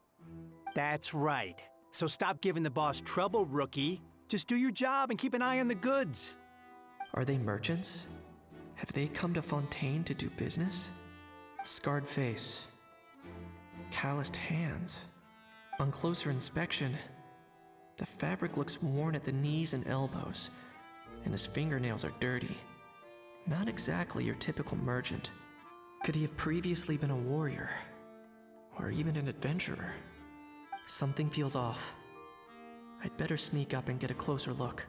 That's right. So stop giving the boss trouble, rookie. Just do your job and keep an eye on the goods. Are they merchants? Have they come to Fontaine to do business? Scarred face. Calloused hands. On closer inspection, the fabric looks worn at the knees and elbows, and his fingernails are dirty. Not exactly your typical merchant. Could he have previously been a warrior? Or even an adventurer? Something feels off. I'd better sneak up and get a closer look.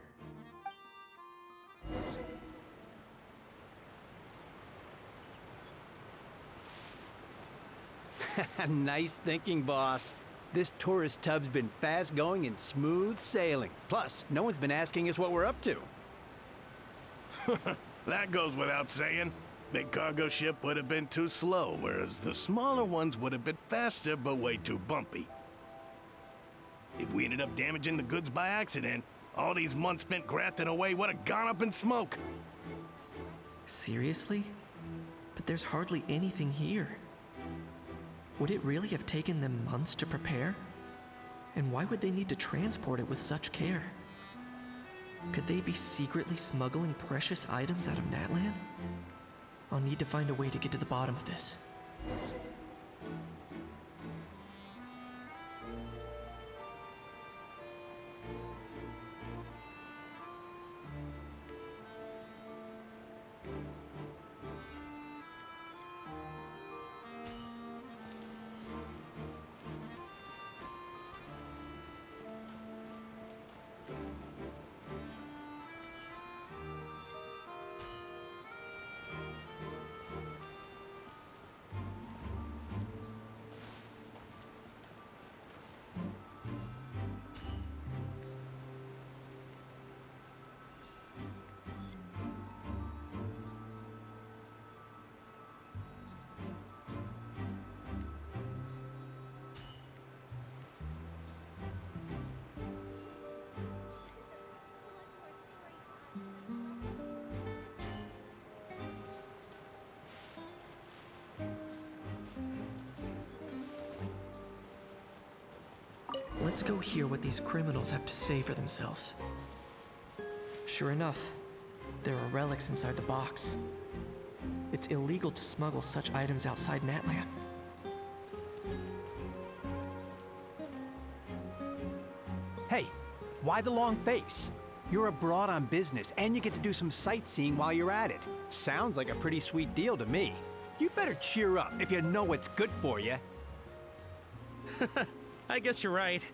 Nice thinking, boss. This tourist tub's been fast going and smooth sailing. Plus, no one's been asking us what we're up to. That goes without saying. Big cargo ship would have been too slow, whereas the smaller ones would have been faster but way too bumpy. If we ended up damaging the goods by accident, all these months spent grafting away would have gone up in smoke. Seriously? But there's hardly anything here. Would it really have taken them months to prepare? And why would they need to transport it with such care? Could they be secretly smuggling precious items out of Natlan? I'll need to find a way to get to the bottom of this. Let's go hear what these criminals have to say for themselves. Sure enough, there are relics inside the box. It's illegal to smuggle such items outside Natlan. Hey, why the long face? You're abroad on business, and you get to do some sightseeing while you're at it. Sounds like a pretty sweet deal to me. You better cheer up if you know what's good for you. I guess you're right.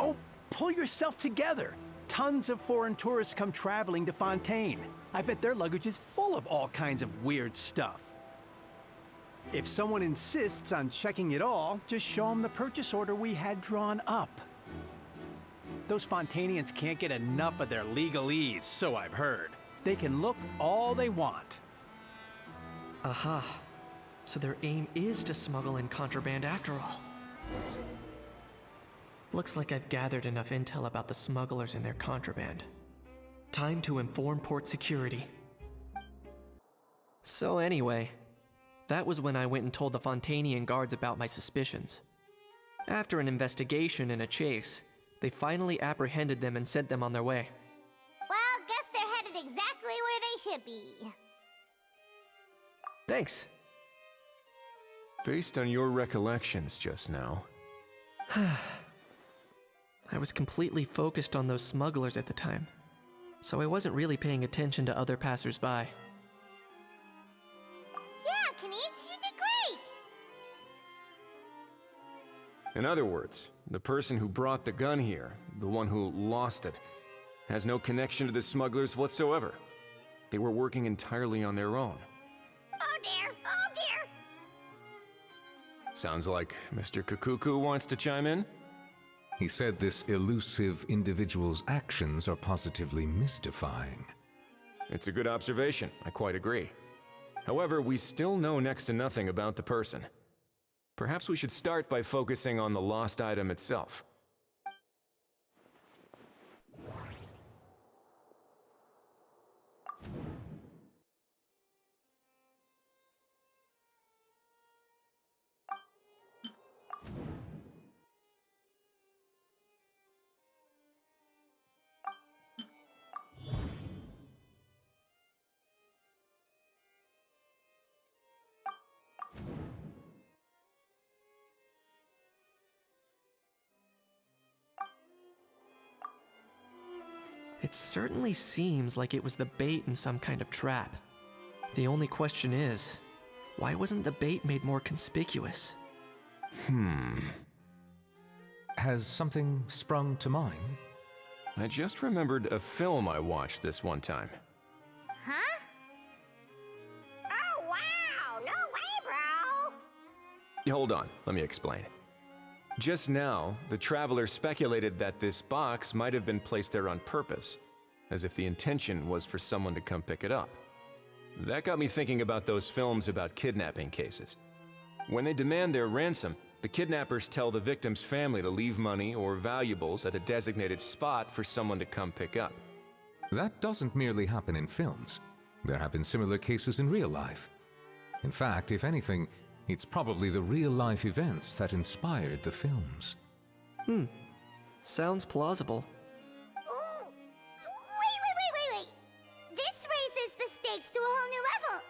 Oh, pull yourself together. Tons of foreign tourists come traveling to Fontaine. I bet their luggage is full of all kinds of weird stuff. If someone insists on checking it all, just show them the purchase order we had drawn up. Those Fontainians can't get enough of their legalese, so I've heard. They can look all they want. Aha. So their aim is to smuggle in contraband after all. Looks like I've gathered enough intel about the smugglers and their contraband. Time to inform port security. So anyway, that was when I went and told the Fontainian guards about my suspicions. After an investigation and a chase, they finally apprehended them and sent them on their way. Well, guess they're headed exactly where they should be. Thanks. Based on your recollections just now, I was completely focused on those smugglers at the time, so I wasn't really paying attention to other passersby. Yeah, Kanish, you did great! in other words, the person who brought the gun here, the one who lost it, has no connection to the smugglers whatsoever. They were working entirely on their own. Oh dear, oh dear! Sounds like Mr. Kakuku wants to chime in? He said this elusive individual's actions are positively mystifying. It's a good observation, I quite agree. However, we still know next to nothing about the person. Perhaps we should start by focusing on the lost item itself. It certainly seems like it was the bait in some kind of trap. The only question is, why wasn't the bait made more conspicuous? Has something sprung to mind? I just remembered a film I watched this one time. Huh? Oh wow, no way, bro! Hold on, let me explain. Just now, the traveler speculated that this box might have been placed there on purpose, as if the intention was for someone to come pick it up. That got me thinking about those films about kidnapping cases. When they demand their ransom, the kidnappers tell the victim's family to leave money or valuables at a designated spot for someone to come pick up. That doesn't merely happen in films. There have been similar cases in real life. In fact, if anything, it's probably the real-life events that inspired the films. Sounds plausible. Ooh. Wait. This raises the stakes to a whole new level.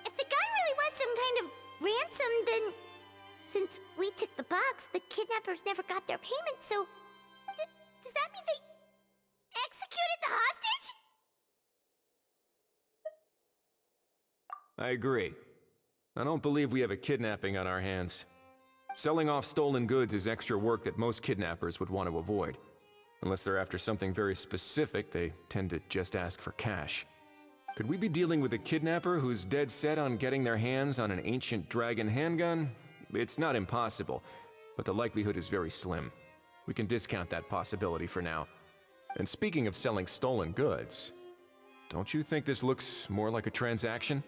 If the gun really was some kind of ransom, then since we took the box, the kidnappers never got their payment, so does that mean they executed the hostage? I agree. I don't believe we have a kidnapping on our hands. Selling off stolen goods is extra work that most kidnappers would want to avoid. Unless they're after something very specific, they tend to just ask for cash. Could we be dealing with a kidnapper who's dead set on getting their hands on an ancient dragon handgun? It's not impossible, but the likelihood is very slim. We can discount that possibility for now. And speaking of selling stolen goods, don't you think this looks more like a transaction?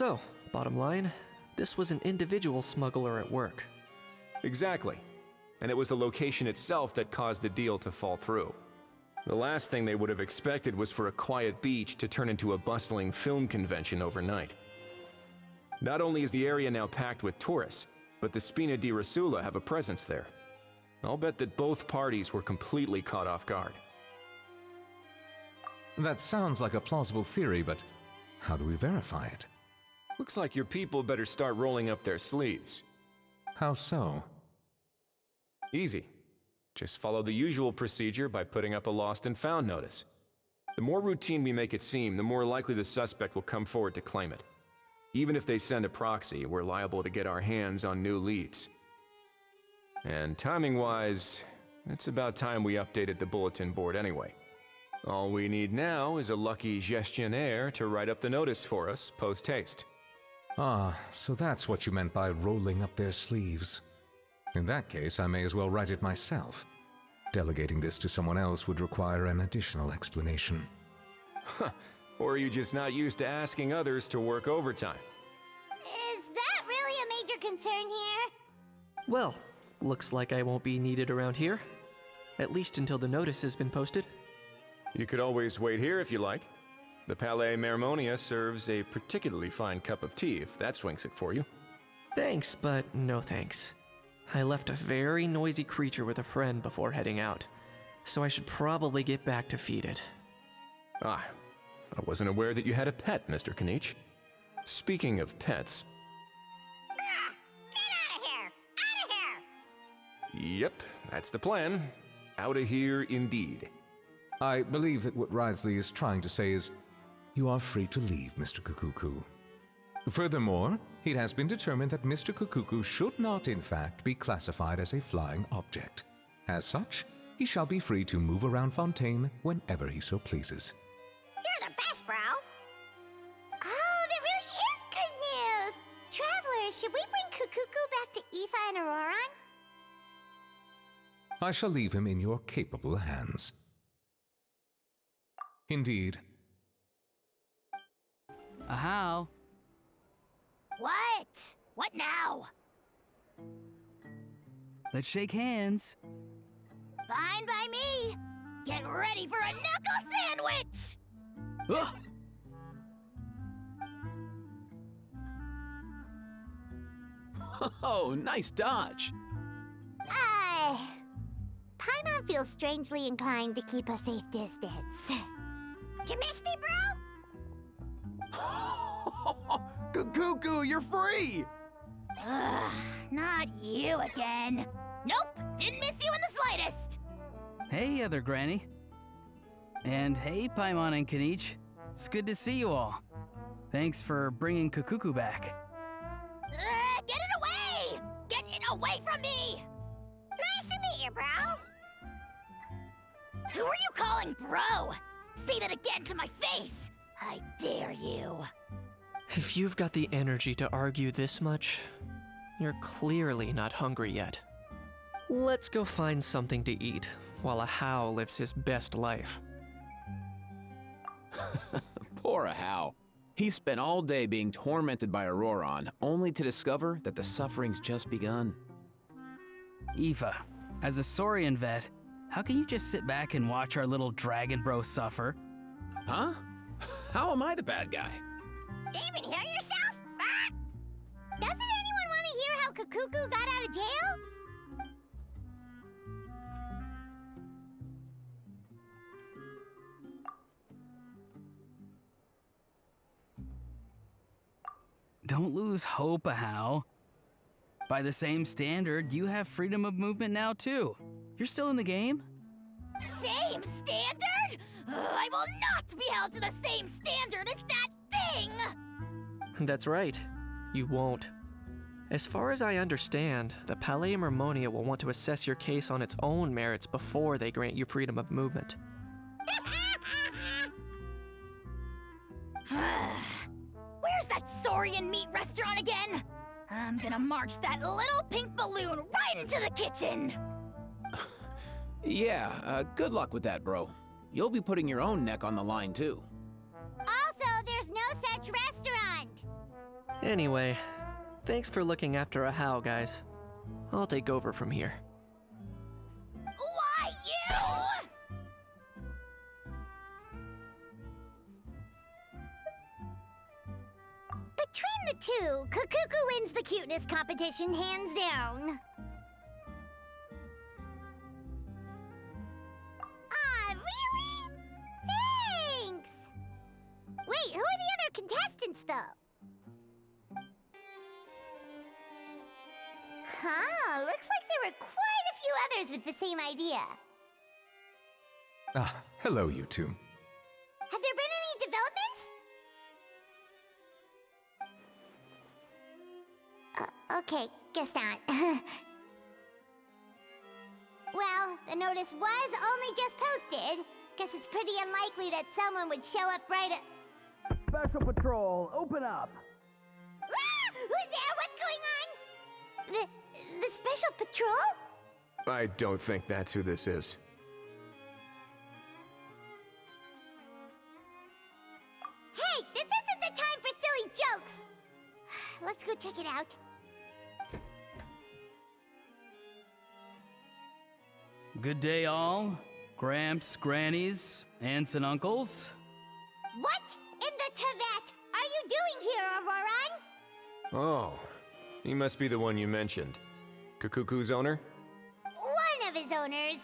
So, bottom line, this was an individual smuggler at work. Exactly. And it was the location itself that caused the deal to fall through. The last thing they would have expected was for a quiet beach to turn into a bustling film convention overnight. Not only is the area now packed with tourists, but the Spina di Rosula have a presence there. I'll bet that both parties were completely caught off guard. That sounds like a plausible theory, but how do we verify it? Looks like your people better start rolling up their sleeves. How so? Easy. Just follow the usual procedure by putting up a lost and found notice. The more routine we make it seem, the more likely the suspect will come forward to claim it. Even if they send a proxy, we're liable to get our hands on new leads. And timing-wise, it's about time we updated the bulletin board anyway. All we need now is a lucky gestionnaire to write up the notice for us post-haste. Ah, so that's what you meant by rolling up their sleeves. In that case, I may as well write it myself. Delegating this to someone else would require an additional explanation. Or are you just not used to asking others to work overtime? Is that really a major concern here? Well, looks like I won't be needed around here. At least until the notice has been posted. You could always wait here if you like. The Palais Mermonia serves a particularly fine cup of tea if that swings it for you. Thanks, but no thanks. I left a very noisy creature with a friend before heading out, so I should probably get back to feed it. Ah, I wasn't aware that you had a pet, Mr. Kanich. Speaking of pets... Get out of here! Out of here! Yep, that's the plan. Outta here indeed. I believe that what Wriothesley is trying to say is, you are free to leave, Mr. Kukuku. Furthermore, it has been determined that Mr. Kukuku should not, in fact, be classified as a flying object. As such, he shall be free to move around Fontaine whenever he so pleases. You're the best, bro! Oh, that really is good news! Travelers, should we bring Kukuku back to Aoife and Auroron? I shall leave him in your capable hands. Indeed. How? What? What now? Let's shake hands. Fine by me! Get ready for a knuckle sandwich! Ugh! Oh, nice dodge. Paimon feels strangely inclined to keep a safe distance. Did you miss me, bro? Kukuku, you're free! Ugh, not you again. Nope, didn't miss you in the slightest. Hey, other granny. And hey, Paimon and Kanich. It's good to see you all. Thanks for bringing Kukuku back. Get it away! Get it away from me! Nice to meet you, bro. Who are you calling bro? Say that again to my face! I dare you. If you've got the energy to argue this much, you're clearly not hungry yet. Let's go find something to eat while Ahau lives his best life. Poor Ahau. He spent all day being tormented by Auroron, only to discover that the suffering's just begun. Aoife, as a Saurian vet, how can you just sit back and watch our little dragon bro suffer? Huh? How am I the bad guy? Even hear yourself? Ah! Doesn't anyone want to hear how Kukuku got out of jail? Don't lose hope, Ahau. By the same standard, you have freedom of movement now too. You're still in the game? Same standard? I will not be held to the same standard as that thing! That's right. You won't. As far as I understand, the Palais Mermonia will want to assess your case on its own merits before they grant you freedom of movement. Where's that Saurian meat restaurant again? I'm gonna march that little pink balloon right into the kitchen! Yeah, good luck with that, bro. You'll be putting your own neck on the line, too. Also, there's no such restaurant! Anyway, thanks for looking after a How, guys. I'll take over from here. Why, you? Between the two, Kukuku wins the cuteness competition hands down. Ah, really? Thanks! Wait, who are the other contestants, though? Huh, looks like there were quite a few others with the same idea. Ah, hello, you two. Have there been any developments? Okay, guess not. Well, the notice was only just posted. Guess it's pretty unlikely that someone would show up right at... Special Patrol, open up! Ah! Who's there? What's going on? The Special Patrol? I don't think that's who this is. Hey, this isn't the time for silly jokes! Let's go check it out. Good day, all. Gramps, grannies, aunts, and uncles. What in the Tibet are you doing here, Auroran? Oh, he must be the one you mentioned. Kukuku's owner? One of his owners.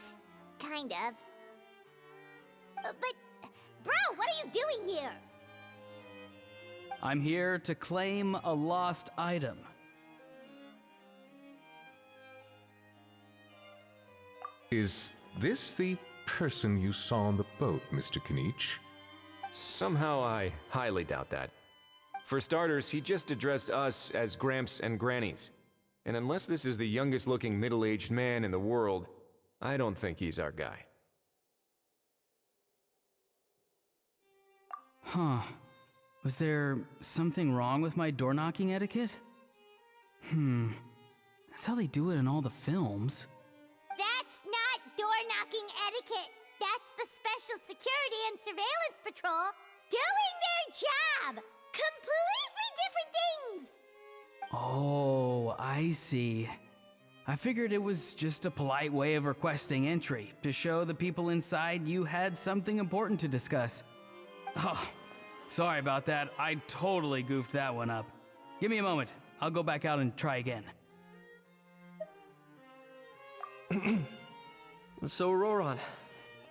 Kind of. But, bro, what are you doing here? I'm here to claim a lost item. Is this the person you saw on the boat, Mr. Kinich? Somehow I highly doubt that. For starters, he just addressed us as Gramps and Grannies. And unless this is the youngest looking middle-aged man in the world, I don't think he's our guy. Huh. Was there something wrong with my door-knocking etiquette? That's how they do it in all the films. That's not door-knocking etiquette. That's the Special Security and Surveillance Patrol doing their job. Completely different things. Oh, I see. I figured it was just a polite way of requesting entry to show the people inside you had something important to discuss. Oh, sorry about that. I totally goofed that one up. Give me a moment. I'll go back out and try again. So, Auroran,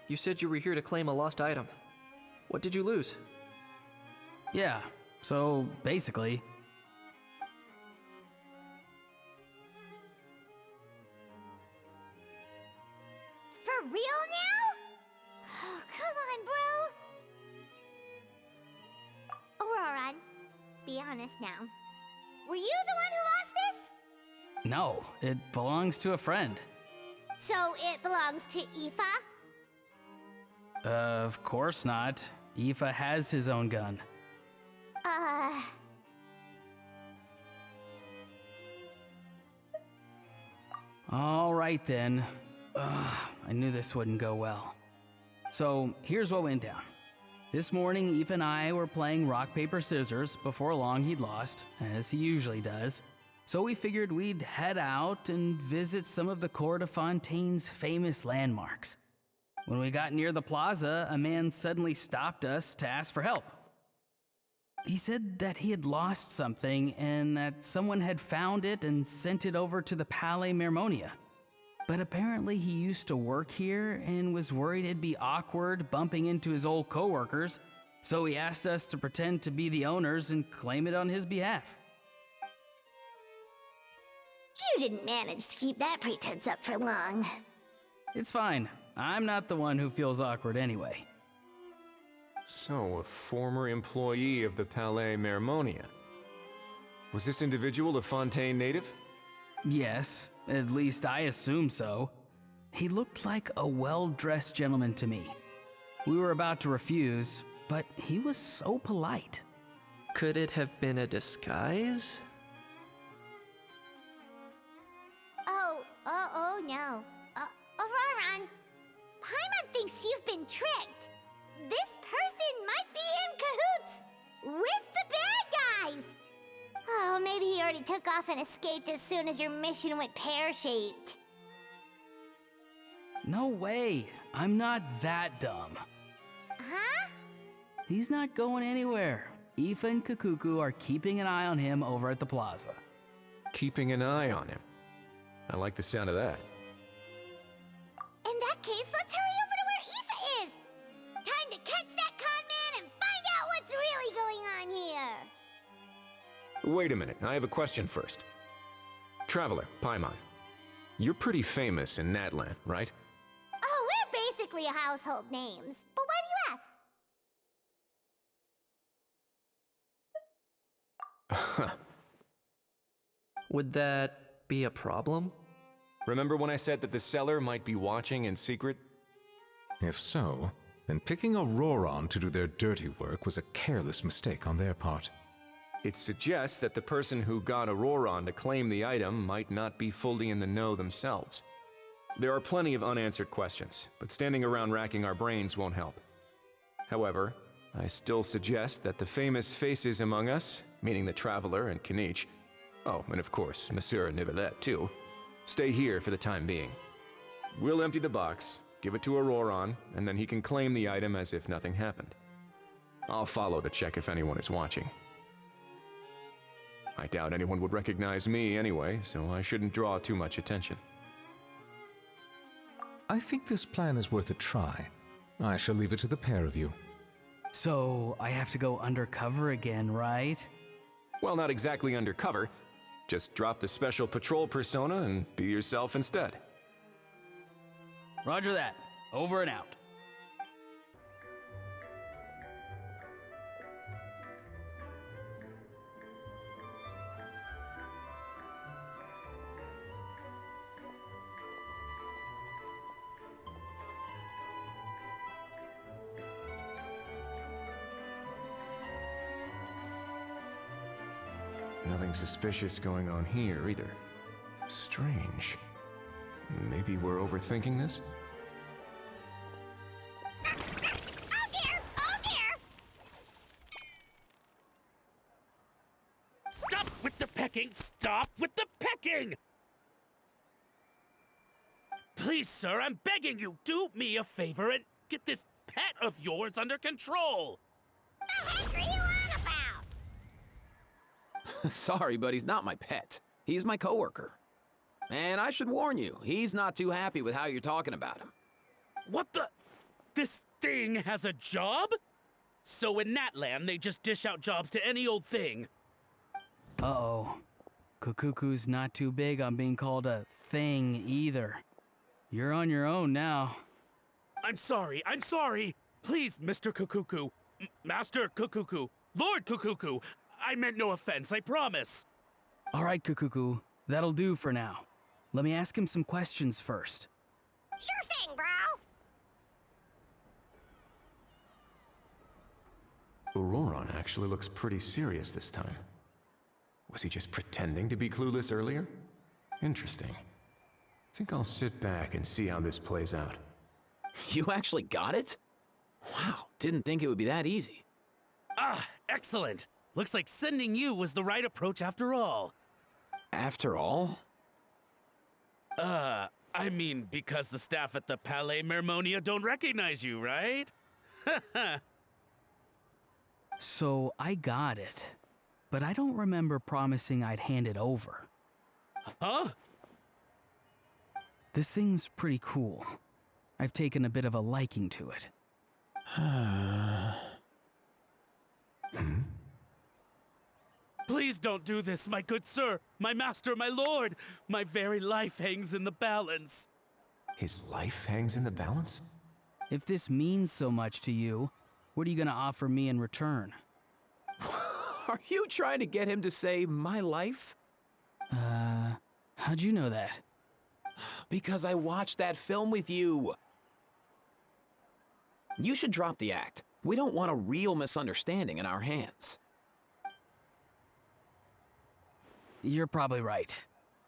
you said you were here to claim a lost item. What did you lose? Yeah, so basically... For real now? Oh, come on, bro. Auroran, be honest now. Were you the one who lost this? No, it belongs to a friend. So it belongs to Aoife? Of course not. Aoife has his own gun. All right then. I knew this wouldn't go well. So here's what went down. This morning, Eve and I were playing rock, paper, scissors. Before long, he'd lost, as he usually does. So we figured we'd head out and visit some of the Cour de Fontaine's famous landmarks. When we got near the plaza, a man suddenly stopped us to ask for help. He said that he had lost something and that someone had found it and sent it over to the Palais Mermonia. But apparently he used to work here and was worried it'd be awkward bumping into his old coworkers, so he asked us to pretend to be the owners and claim it on his behalf. You didn't manage to keep that pretense up for long. It's fine. I'm not the one who feels awkward anyway. So, a former employee of the Palais Mermonia. Was this individual a Fontaine native? Yes, at least I assume so. He looked like a well-dressed gentleman to me. We were about to refuse, but he was so polite. Could it have been a disguise? Oh no. Auroran, Paimon thinks you've been tricked. This person might be in cahoots with the bad guys. took off and escaped as soon as your mission went pear-shaped. No way. I'm not that dumb. Huh? He's not going anywhere. Aoife and Kukuku are keeping an eye on him over at the plaza. Keeping an eye on him. I like the sound of that. In that case, let's hurry over to where Aoife is! Time to catch that con man and find out what's really going on here! Wait a minute, I have a question first. Traveler, Paimon, you're pretty famous in Natlan, right? Oh, we're basically household names. But why do you ask? Would that be a problem? Remember when I said that the seller might be watching in secret? If so, then picking Auroron to do their dirty work was a careless mistake on their part. It suggests that the person who got Auroron to claim the item might not be fully in the know themselves. There are plenty of unanswered questions, but standing around racking our brains won't help. However, I still suggest that the famous faces among us, meaning the Traveler and Kinich, oh, and of course, Monsieur Nivelet too, stay here for the time being. We'll empty the box, give it to Auroron, and then he can claim the item as if nothing happened. I'll follow to check if anyone is watching. I doubt anyone would recognize me anyway, so I shouldn't draw too much attention. I think this plan is worth a try. I shall leave it to the pair of you. So, I have to go undercover again, right? Well, not exactly undercover. Just drop the special patrol persona and be yourself instead. Roger that. Over and out. Nothing suspicious going on here either. Strange. Maybe we're overthinking this? Oh dear! Oh dear! Stop with the pecking! Stop with the pecking! Please, sir, I'm begging you, do me a favor and get this pet of yours under control! The heck are you on about? Sorry, but he's not my pet. He's my coworker. And I should warn you, he's not too happy with how you're talking about him. What the? This thing has a job? So in Natlan, they just dish out jobs to any old thing. Uh-oh. Kukuku's not too big on being called a thing either. You're on your own now. I'm sorry. Please, Mr. Kukuku. Master Kukuku. Lord Kukuku. I meant no offense, I promise. All right, Kukuku. That'll do for now. Let me ask him some questions first. Sure thing, bro. Auroron actually looks pretty serious this time. Was he just pretending to be clueless earlier? Interesting. Think I'll sit back and see how this plays out. You actually got it? Wow, didn't think it would be that easy. Ah, excellent. Looks like sending you was the right approach after all. After all? I mean, because the staff at the Palais Mermonia don't recognize you, right? So I got it, but I don't remember promising I'd hand it over. Huh? This thing's pretty cool. I've taken a bit of a liking to it. Please don't do this, my good sir, my master, my lord. My very life hangs in the balance. His life hangs in the balance? If this means so much to you, what are you gonna offer me in return? Are you trying to get him to say my life? How'd you know that? Because I watched that film with you. You should drop the act. We don't want a real misunderstanding in our hands. You're probably right.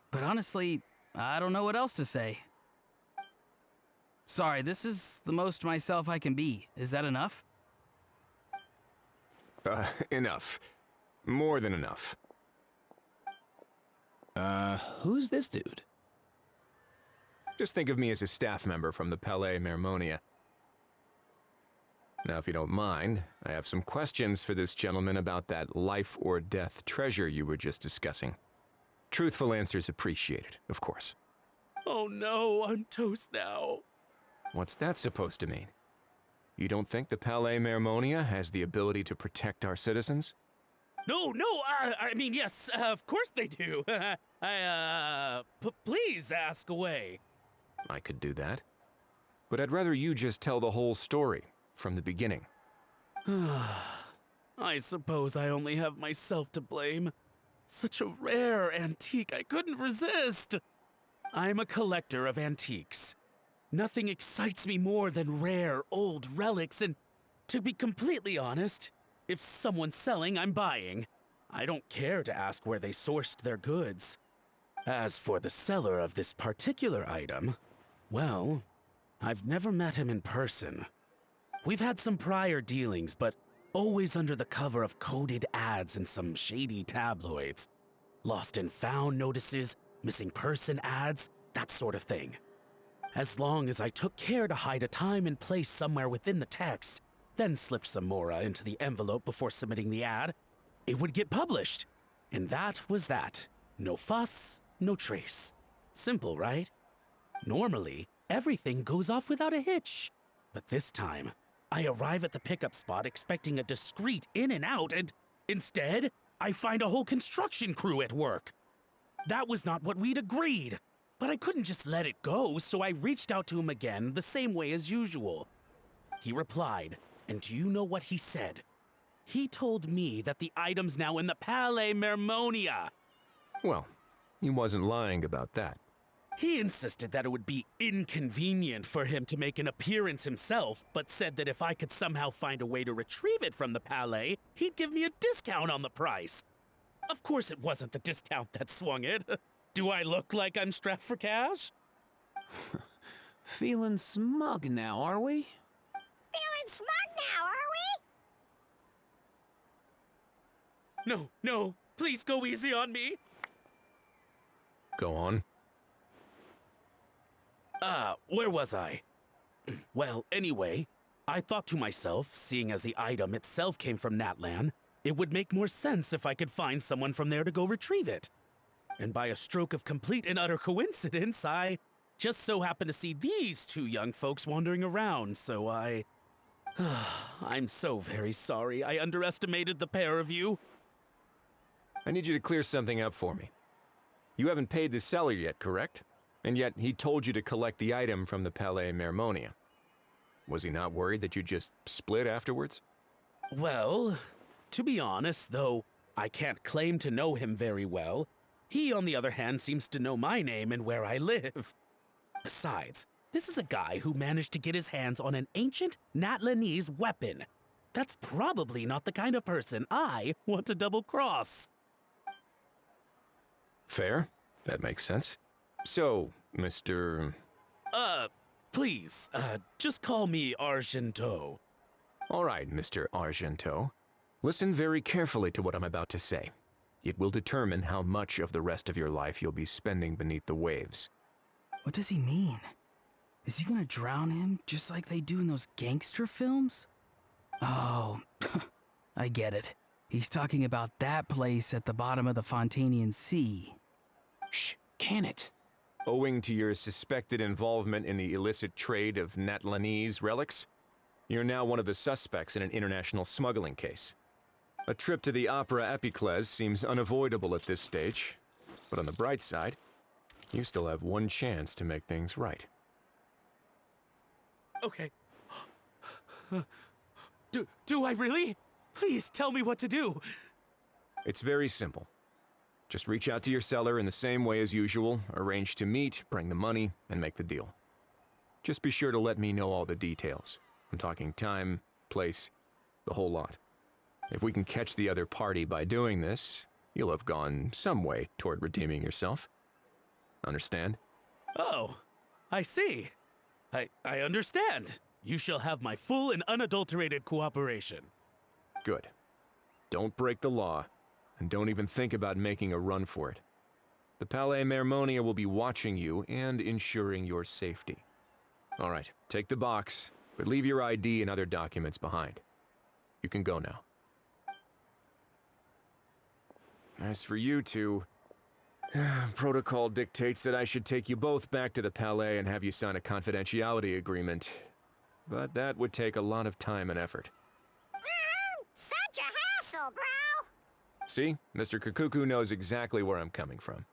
But honestly, I don't know what else to say. Sorry, this is the most myself I can be. Is that enough? Enough. More than enough. Who's this dude? Just think of me as a staff member from the Palais Mermonia. Now, if you don't mind, I have some questions for this gentleman about that life or death treasure you were just discussing. Truthful answers appreciated, of course. Oh no, I'm toast now. What's that supposed to mean? You don't think the Palais Mermonia has the ability to protect our citizens? No, I mean, yes, of course they do. Please ask away. I could do that. But I'd rather you just tell the whole story, from the beginning. I suppose I only have myself to blame. Such a rare antique, I couldn't resist. I'm a collector of antiques. Nothing excites me more than rare, old relics, and to be completely honest, if someone's selling, I'm buying. I don't care to ask where they sourced their goods. As for the seller of this particular item, well, I've never met him in person. We've had some prior dealings, but always under the cover of coded ads in some shady tabloids. Lost and found notices, missing person ads, that sort of thing. As long as I took care to hide a time and place somewhere within the text, then slipped some mora into the envelope before submitting the ad, it would get published. And that was that. No fuss, no trace. Simple, right? Normally, everything goes off without a hitch. But this time, I arrive at the pickup spot expecting a discreet in and out, and instead, I find a whole construction crew at work. That was not what we'd agreed. But I couldn't just let it go, so I reached out to him again the same way as usual. He replied, and do you know what he said? He told me that the item's now in the Palais Mermonia. Well, he wasn't lying about that. He insisted that it would be inconvenient for him to make an appearance himself, but said that if I could somehow find a way to retrieve it from the Palais, he'd give me a discount on the price. Of course it wasn't the discount that swung it. Do I look like I'm strapped for cash? Feeling smug now, are we? Feeling smug now, are we? No, please go easy on me. Go on. Where was I? Well, anyway, I thought to myself, seeing as the item itself came from Natlan, it would make more sense if I could find someone from there to go retrieve it. And by a stroke of complete and utter coincidence, I just so happened to see these two young folks wandering around, so I'm so very sorry I underestimated the pair of you. I need you to clear something up for me. You haven't paid the seller yet, correct? And yet he told you to collect the item from the Palais Mermonia. Was he not worried that you just split afterwards? Well, to be honest, though I can't claim to know him very well, he, on the other hand, seems to know my name and where I live. Besides, this is a guy who managed to get his hands on an ancient Natlanese weapon. That's probably not the kind of person I want to double-cross. Fair. That makes sense. So, Mr. Please, just call me Argento. All right, Mr. Argento. Listen very carefully to what I'm about to say. It will determine how much of the rest of your life you'll be spending beneath the waves. What does he mean? Is he gonna drown him just like they do in those gangster films? Oh, I get it. He's talking about that place at the bottom of the Fontanian Sea. Shh, can it? Owing to your suspected involvement in the illicit trade of Natlanese relics, you're now one of the suspects in an international smuggling case. A trip to the Opera Epiclese seems unavoidable at this stage, but on the bright side, you still have one chance to make things right. Okay. Do I really? Please tell me what to do. It's very simple. Just reach out to your seller in the same way as usual, arrange to meet, bring the money, and make the deal. Just be sure to let me know all the details. I'm talking time, place, the whole lot. If we can catch the other party by doing this, you'll have gone some way toward redeeming yourself. Understand? Oh, I see. I understand. You shall have my full and unadulterated cooperation. Good. Don't break the law, and don't even think about making a run for it. The Palais Mermonia will be watching you and ensuring your safety. All right, take the box, but leave your ID and other documents behind. You can go now. As for you two, protocol dictates that I should take you both back to the Palais and have you sign a confidentiality agreement. But that would take a lot of time and effort. Such a hassle, bro! See, Mr. Kakuku knows exactly where I'm coming from.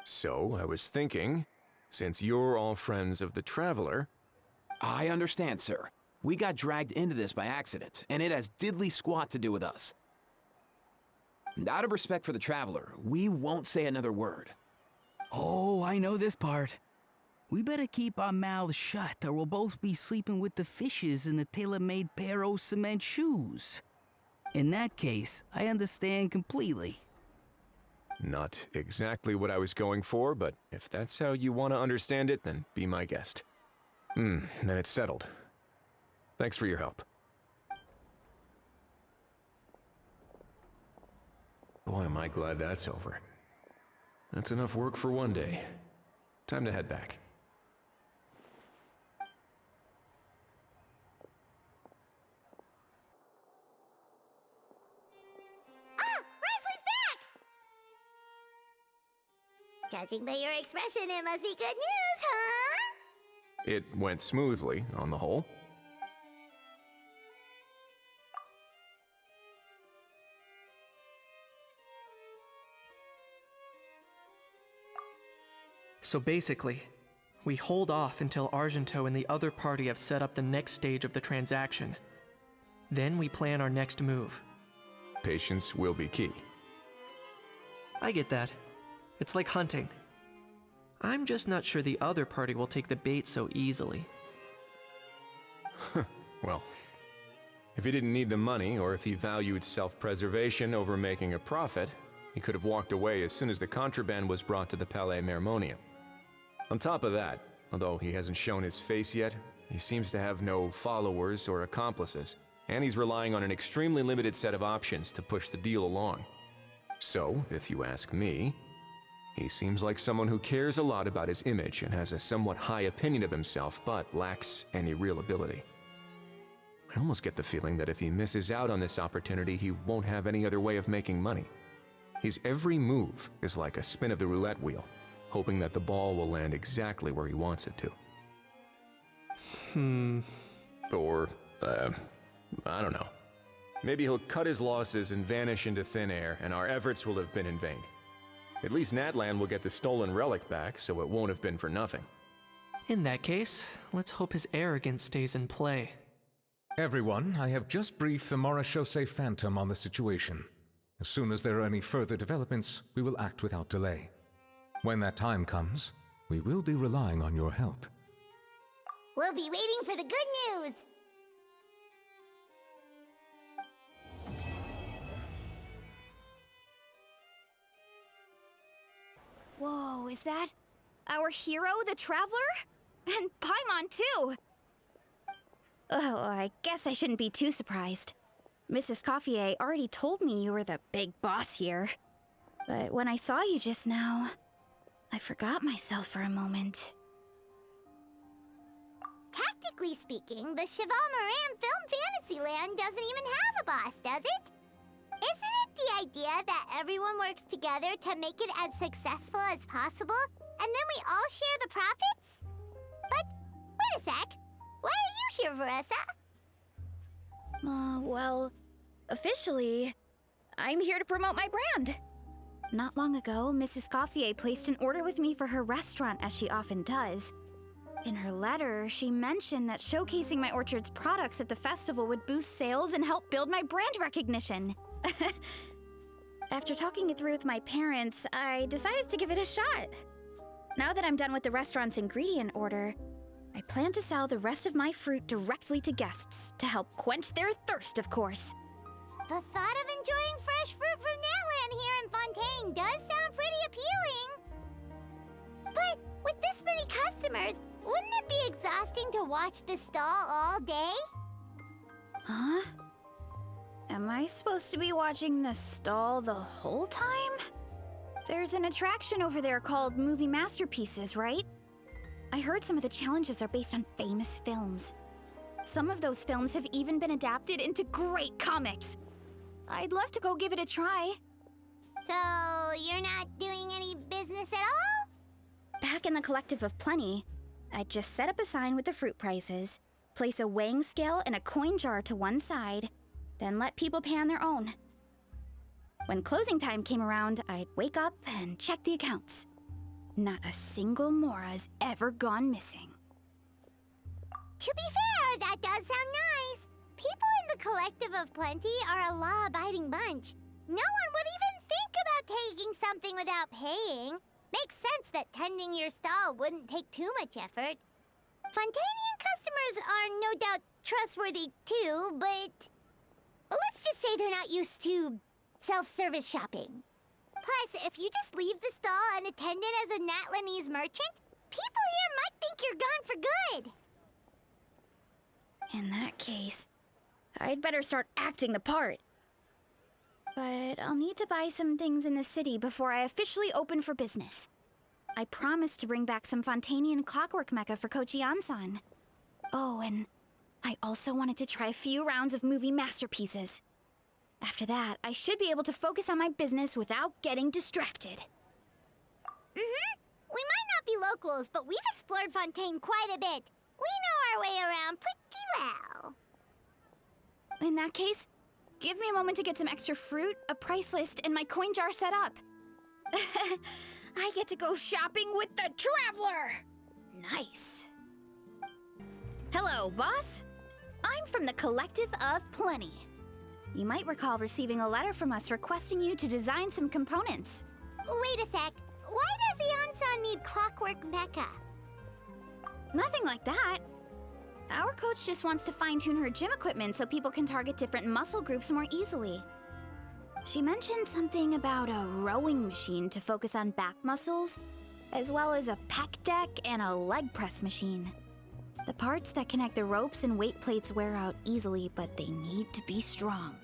So, I was thinking, since you're all friends of the Traveler... I understand, sir. We got dragged into this by accident, and it has diddly squat to do with us. And out of respect for the Traveler, we won't say another word. Oh, I know this part. We better keep our mouths shut or we'll both be sleeping with the fishes in the tailor-made pair of cement shoes. In that case, I understand completely. Not exactly what I was going for, but if that's how you want to understand it, then be my guest. Then it's settled. Thanks for your help. Boy, am I glad that's over. That's enough work for one day. Time to head back. Judging by your expression, it must be good news, huh? It went smoothly, on the whole. So basically, we hold off until Argento and the other party have set up the next stage of the transaction. Then we plan our next move. Patience will be key. I get that. It's like hunting. I'm just not sure the other party will take the bait so easily. Well, if he didn't need the money, or if he valued self-preservation over making a profit, he could have walked away as soon as the contraband was brought to the Palais Mermonia. On top of that, although he hasn't shown his face yet, he seems to have no followers or accomplices, and he's relying on an extremely limited set of options to push the deal along. So, if you ask me, he seems like someone who cares a lot about his image and has a somewhat high opinion of himself, but lacks any real ability. I almost get the feeling that if he misses out on this opportunity, he won't have any other way of making money. His every move is like a spin of the roulette wheel, hoping that the ball will land exactly where he wants it to. Or, I don't know. Maybe he'll cut his losses and vanish into thin air, and our efforts will have been in vain. At least Natlan will get the stolen relic back, so it won't have been for nothing. In that case, let's hope his arrogance stays in play. Everyone, I have just briefed the Marechaussee Phantom on the situation. As soon as there are any further developments, we will act without delay. When that time comes, we will be relying on your help. We'll be waiting for the good news! Whoa, is that our hero, the Traveler? And Paimon, too! Oh, I guess I shouldn't be too surprised. Mrs. Coiffier already told me you were the big boss here. But when I saw you just now, I forgot myself for a moment. Technically speaking, the Cheval Moran Film Fantasyland doesn't even have a boss, does it? Isn't it the idea that everyone works together to make it as successful as possible, and then we all share the profits? But, wait a sec. Why are you here, Veressa? Well, officially, I'm here to promote my brand. Not long ago, Mrs. Coiffier placed an order with me for her restaurant, as she often does. In her letter, she mentioned that showcasing my orchard's products at the festival would boost sales and help build my brand recognition. After talking it through with my parents, I decided to give it a shot. Now that I'm done with the restaurant's ingredient order, I plan to sell the rest of my fruit directly to guests to help quench their thirst, of course. The thought of enjoying fresh fruit from Natlan here in Fontaine does sound pretty appealing. But with this many customers, wouldn't it be exhausting to watch the stall all day? Huh? Am I supposed to be watching the stall the whole time? There's an attraction over there called Movie Masterpieces, right? I heard some of the challenges are based on famous films. Some of those films have even been adapted into great comics. I'd love to go give it a try. So, you're not doing any business at all? Back in the Collective of Plenty, I'd just set up a sign with the fruit prices, place a weighing scale and a coin jar to one side, then let people pay on their own. When closing time came around, I'd wake up and check the accounts. Not a single Mora's ever gone missing. To be fair, that does sound nice. People in the Collective of Plenty are a law-abiding bunch. No one would even think about taking something without paying. Makes sense that tending your stall wouldn't take too much effort. Fontainian customers are no doubt trustworthy too, but let's just say they're not used to self-service shopping. Plus, if you just leave the stall unattended as a Natlanese merchant, people here might think you're gone for good. In that case, I'd better start acting the part. But I'll need to buy some things in the city before I officially open for business. I promised to bring back some Fontainian clockwork mecha for Coach Ian-san. Oh, and I also wanted to try a few rounds of movie masterpieces. After that, I should be able to focus on my business without getting distracted. We might not be locals, but we've explored Fontaine quite a bit. We know our way around pretty well. In that case, give me a moment to get some extra fruit, a price list, and my coin jar set up. I get to go shopping with the Traveler! Nice. Hello, boss. I'm from the Collective of Plenty. You might recall receiving a letter from us requesting you to design some components. Wait a sec. Why does Ian-san need clockwork mecha? Nothing like that. Our coach just wants to fine-tune her gym equipment so people can target different muscle groups more easily. She mentioned something about a rowing machine to focus on back muscles, as well as a pec deck and a leg press machine. The parts that connect the ropes and weight plates wear out easily, but they need to be strong.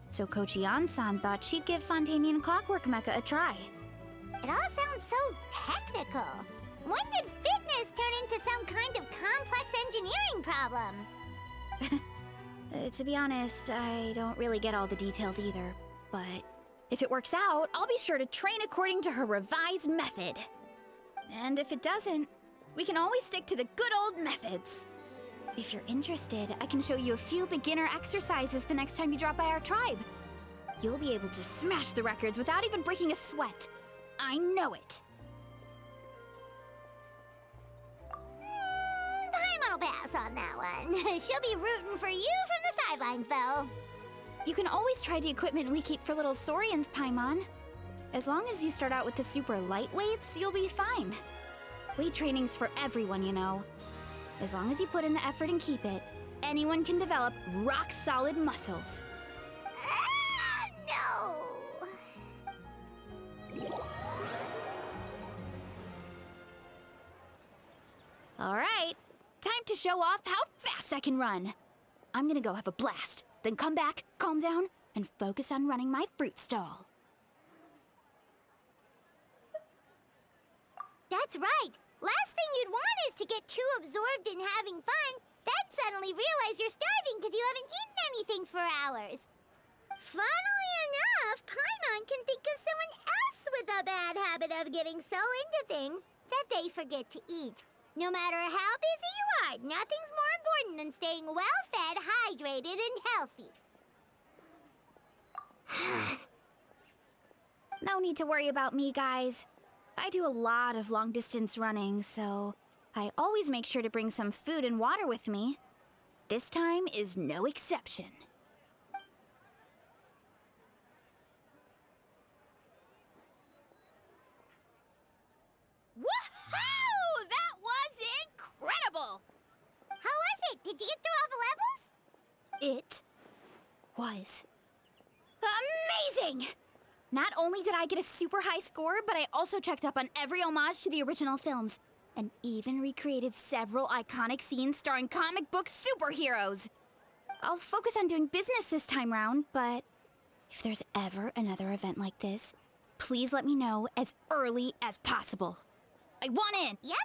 So Coach Ian-san thought she'd give Fontainian Clockwork Mecha a try. It all sounds so technical. When did fitness turn into some kind of complex engineering problem? To be honest, I don't really get all the details either. But if it works out, I'll be sure to train according to her revised method. And if it doesn't, we can always stick to the good old methods. If you're interested, I can show you a few beginner exercises the next time you drop by our tribe. You'll be able to smash the records without even breaking a sweat. I know it. Paimon will pass on that one. She'll be rooting for you from the sidelines, though. You can always try the equipment we keep for little Saurians, Paimon. As long as you start out with the super lightweights, you'll be fine. Weight training's for everyone, you know. As long as you put in the effort and keep it, anyone can develop rock-solid muscles. No! All right, time to show off how fast I can run. I'm gonna go have a blast, then come back, calm down, and focus on running my fruit stall. That's right. Last thing you'd want is to get too absorbed in having fun, then suddenly realize you're starving because you haven't eaten anything for hours. Funnily enough, Paimon can think of someone else with a bad habit of getting so into things that they forget to eat. No matter how busy you are, nothing's more important than staying well-fed, hydrated, and healthy. No need to worry about me, guys. I do a lot of long-distance running, so I always make sure to bring some food and water with me. This time is no exception. Woohoo! That was incredible! How was it? Did you get through all the levels? It was amazing! Not only did I get a super high score, but I also checked up on every homage to the original films, and even recreated several iconic scenes starring comic book superheroes. I'll focus on doing business this time round, but if there's ever another event like this, please let me know as early as possible. I want in! Yep.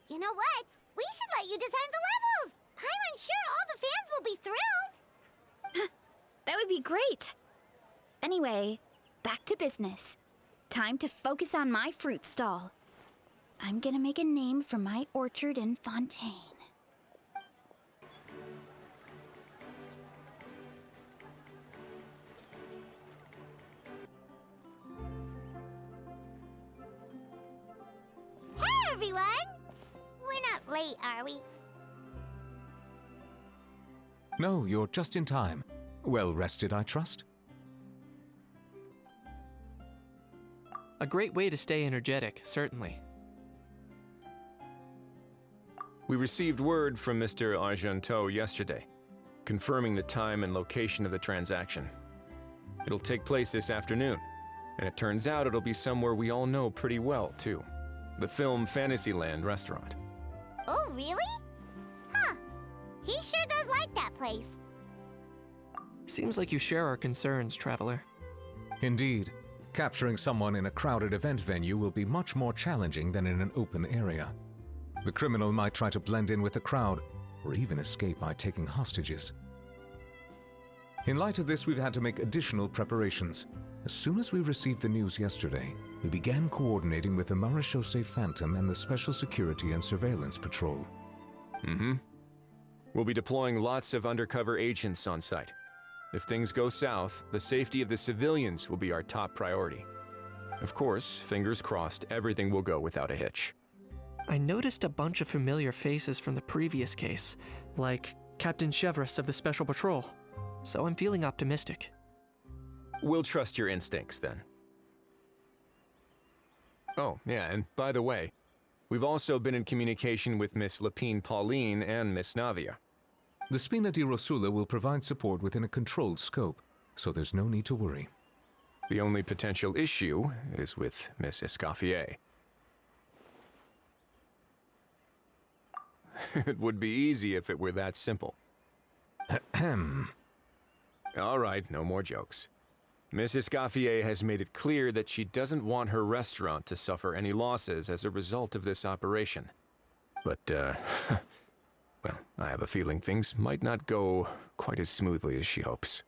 You know what? We should let you design the levels. I'm sure all the fans will be thrilled. That would be great. Anyway, back to business. Time to focus on my fruit stall. I'm gonna make a name for my orchard in Fontaine. Hey, everyone! We're not late, are we? No, you're just in time. Well rested, I trust? A great way to stay energetic, certainly. We received word from Mr. Argenteau yesterday, confirming the time and location of the transaction. It'll take place this afternoon, and it turns out it'll be somewhere we all know pretty well, too. The Film Fantasyland restaurant. Oh, really? Huh. He sure does like that place. Seems like you share our concerns, Traveler. Indeed. Capturing someone in a crowded event venue will be much more challenging than in an open area. The criminal might try to blend in with the crowd, or even escape by taking hostages. In light of this, we've had to make additional preparations. As soon as we received the news yesterday, we began coordinating with the Marechaussee Phantom and the Special Security and Surveillance Patrol. We'll be deploying lots of undercover agents on site. If things go south, the safety of the civilians will be our top priority. Of course, fingers crossed, everything will go without a hitch. I noticed a bunch of familiar faces from the previous case, like Captain Chevres of the Special Patrol, so I'm feeling optimistic. We'll trust your instincts, then. Oh, yeah, and by the way, we've also been in communication with Miss Lapine Pauline and Miss Navia. The Spina di Rosula will provide support within a controlled scope, so there's no need to worry. The only potential issue is with Miss Escoffier. It would be easy if it were that simple. Ahem. All right, no more jokes. Miss Escoffier has made it clear that she doesn't want her restaurant to suffer any losses as a result of this operation. But, well, I have a feeling things might not go quite as smoothly as she hopes.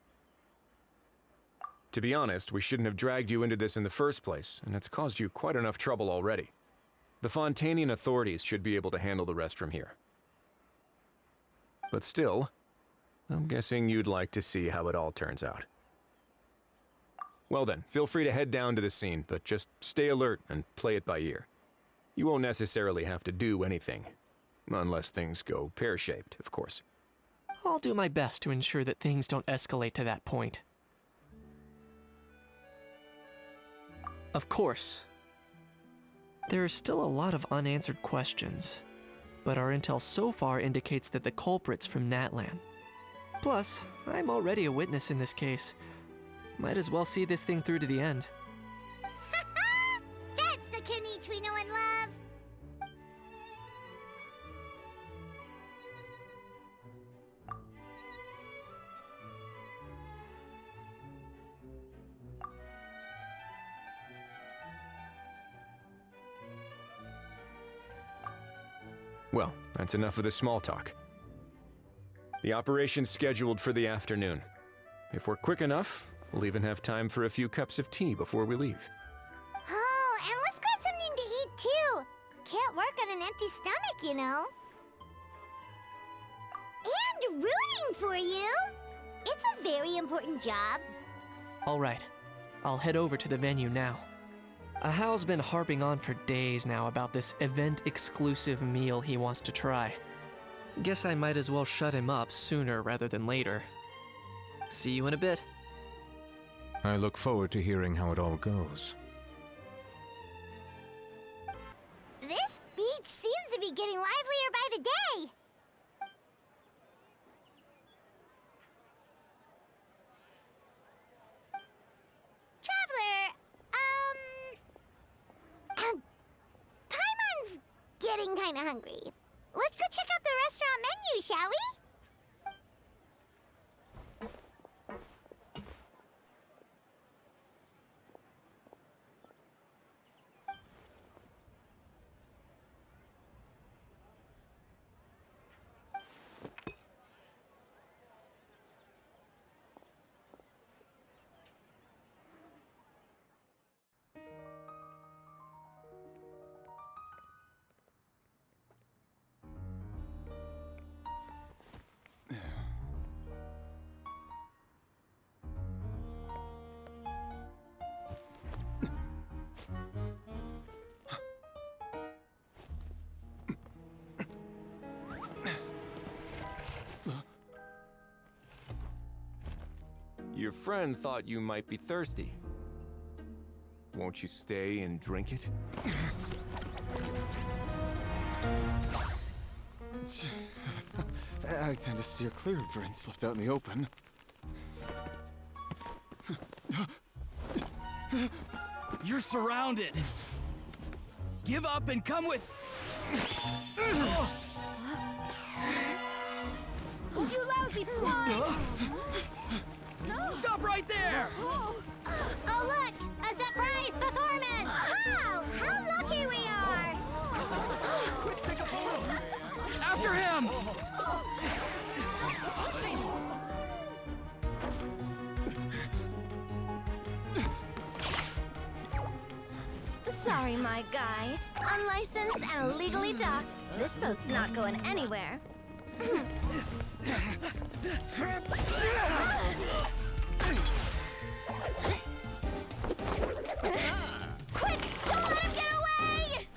To be honest, we shouldn't have dragged you into this in the first place, and it's caused you quite enough trouble already. The Fontainian authorities should be able to handle the rest from here. But still, I'm guessing you'd like to see how it all turns out. Well then, feel free to head down to the scene, but just stay alert and play it by ear. You won't necessarily have to do anything. Unless things go pear-shaped, of course. I'll do my best to ensure that things don't escalate to that point. Of course. There are still a lot of unanswered questions, but our intel so far indicates that the culprit's from Natlan. Plus, I'm already a witness in this case. Might as well see this thing through to the end. That's the Kanichi we know and love. Well, that's enough of the small talk. The operation's scheduled for the afternoon. If we're quick enough, we'll even have time for a few cups of tea before we leave. Oh, and let's grab something to eat too. Can't work on an empty stomach, you know. And rooting for you. It's a very important job. All right, I'll head over to the venue now. Ahal's been harping on for days now about this event-exclusive meal he wants to try. Guess I might as well shut him up sooner rather than later. See you in a bit. I look forward to hearing how it all goes. This beach seems to be getting livelier by the day. Traveler, Paimon's getting kinda hungry. Let's go check out the restaurant menu, shall we? Your friend thought you might be thirsty. Won't you stay and drink it? I tend to steer clear of drinks left out in the open. You're surrounded. Give up and come with. You lousy swine! Stop right there! Oh, look! A surprise performance! Wow! How lucky we are! After him! Sorry, my guy. Unlicensed and illegally docked. This boat's not going anywhere. Quick! Don't let him get away!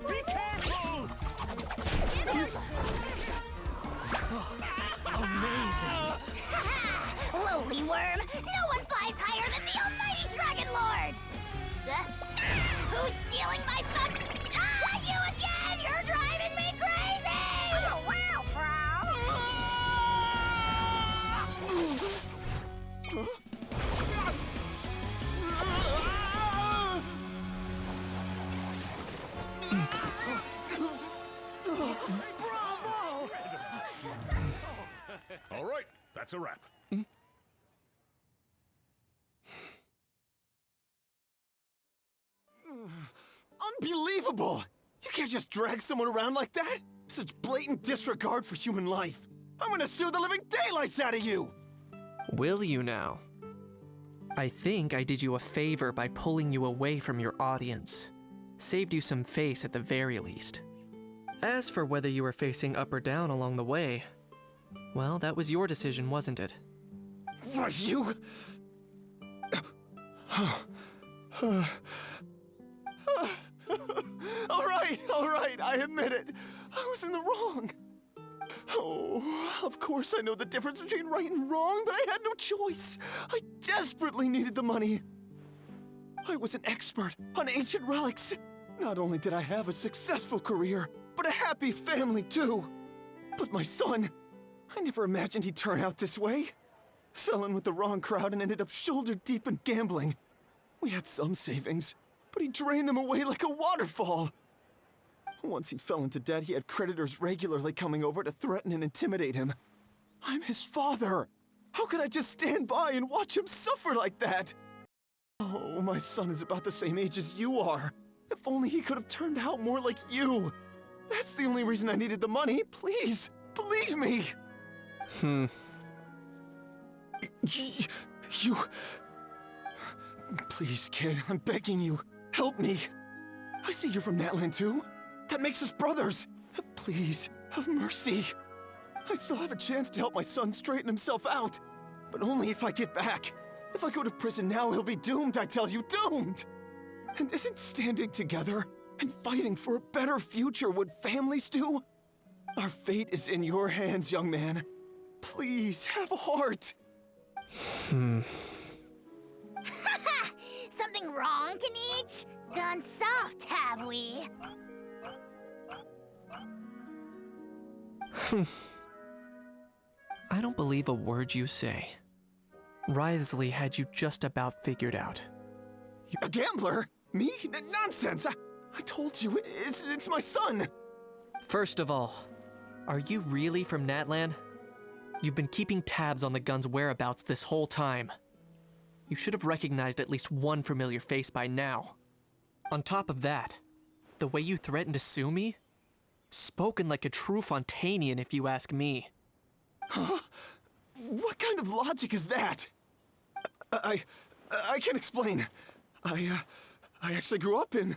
Be careful! Amazing! Lowly worm! No one flies higher than the almighty Dragon Lord! Who's stealing my fun? Ah, you again! You're driving me crazy! Oh, wow, Bravo! All right, that's a wrap. Unbelievable! You can't just drag someone around like that! Such blatant disregard for human life! I'm gonna sue the living daylights out of you! Will you now? I think I did you a favor by pulling you away from your audience. Saved you some face at the very least. As for whether you were facing up or down along the way, well, that was your decision, wasn't it? Why, you... all right, I admit it. I was in the wrong. Oh, of course I know the difference between right and wrong, but I had no choice. I desperately needed the money. I was an expert on ancient relics. Not only did I have a successful career, but a happy family too. But my son, I never imagined he'd turn out this way. Fell in with the wrong crowd and ended up shoulder deep in gambling. We had some savings, but he drained them away like a waterfall. Once he fell into debt, he had creditors regularly coming over to threaten and intimidate him. I'm his father. How could I just stand by and watch him suffer like that? Oh, my son is about the same age as you are. If only he could have turned out more like you. That's the only reason I needed the money. Please, believe me. You... Please, kid, I'm begging you. Help me. I see you're from Natland too. That makes us brothers. Please, have mercy. I still have a chance to help my son straighten himself out. But only if I get back. If I go to prison now, he'll be doomed, I tell you, doomed! And isn't standing together and fighting for a better future what families do? Our fate is in your hands, young man. Please, have a heart. Something wrong, Kanich? Gone soft, have we? I don't believe a word you say. Wriothesley had you just about figured out. A gambler? Me? Nonsense! I told you, it's my son! First of all, are you really from Natlan? You've been keeping tabs on the gun's whereabouts this whole time. You should have recognized at least one familiar face by now. On top of that, the way you threatened to sue me? Spoken like a true Fontanian, if you ask me. Huh? What kind of logic is that? I can't explain. I actually grew up in...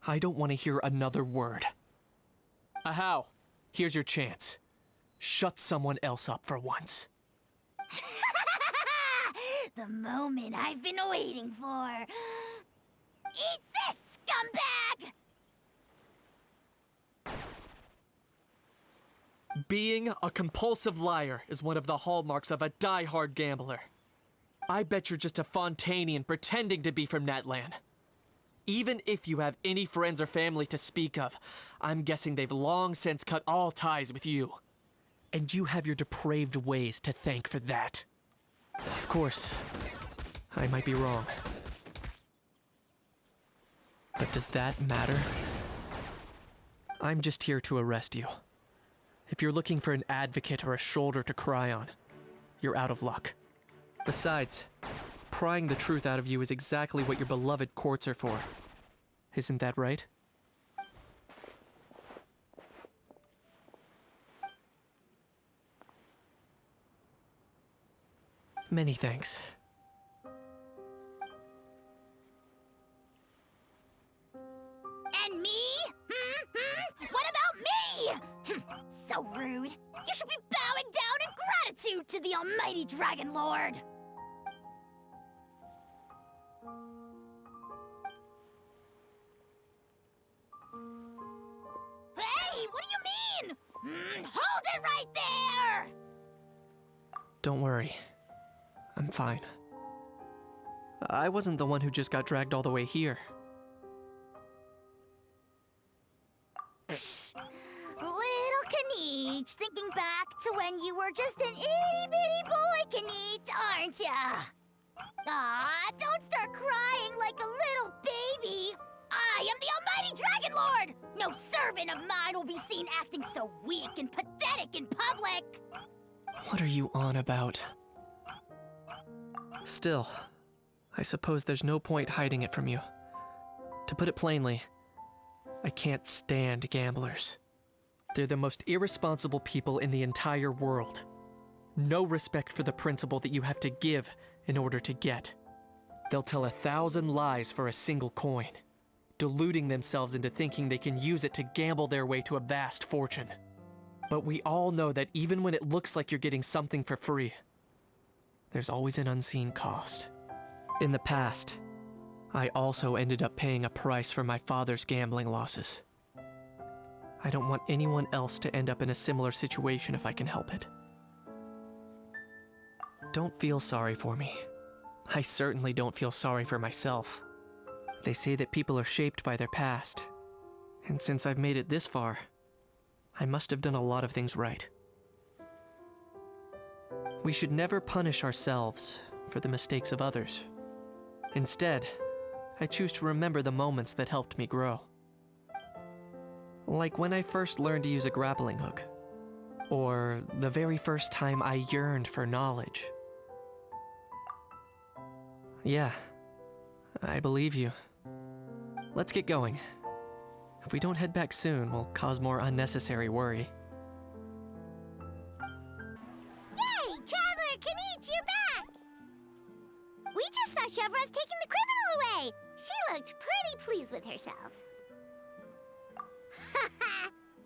I don't want to hear another word. Ahau, here's your chance. Shut someone else up for once. The moment I've been waiting for. Eat this, scumbag! Being a compulsive liar is one of the hallmarks of a die-hard gambler. I bet you're just a Fontainian pretending to be from Natlan. Even if you have any friends or family to speak of, I'm guessing they've long since cut all ties with you. And you have your depraved ways to thank for that. Of course, I might be wrong. But does that matter? I'm just here to arrest you. If you're looking for an advocate or a shoulder to cry on, you're out of luck. Besides, prying the truth out of you is exactly what your beloved courts are for. Isn't that right? Many thanks. And me? What about me? So rude. You should be bowing down in gratitude to the almighty Dragon Lord. Hey, what do you mean? Hold it right there! Don't worry. I'm fine. I wasn't the one who just got dragged all the way here. Little Kniech, thinking back to when you were just an itty-bitty boy, Kniech, aren't ya? Aw, don't start crying like a little baby. I am the almighty Dragon Lord! No servant of mine will be seen acting so weak and pathetic in public! What are you on about? Still, I suppose there's no point hiding it from you. To put it plainly, I can't stand gamblers. They're the most irresponsible people in the entire world. No respect for the principle that you have to give in order to get. They'll tell 1,000 lies for a single coin, deluding themselves into thinking they can use it to gamble their way to a vast fortune. But we all know that even when it looks like you're getting something for free, there's always an unseen cost. In the past, I also ended up paying a price for my father's gambling losses. I don't want anyone else to end up in a similar situation if I can help it. Don't feel sorry for me. I certainly don't feel sorry for myself. They say that people are shaped by their past, and since I've made it this far, I must have done a lot of things right. We should never punish ourselves for the mistakes of others. Instead, I choose to remember the moments that helped me grow. Like when I first learned to use a grappling hook, or the very first time I yearned for knowledge. Yeah, I believe you. Let's get going. If we don't head back soon, we'll cause more unnecessary worry. Yay! Traveler Kniech, you're back! We just saw Chevro's taking the criminal away. She looked pretty pleased with herself.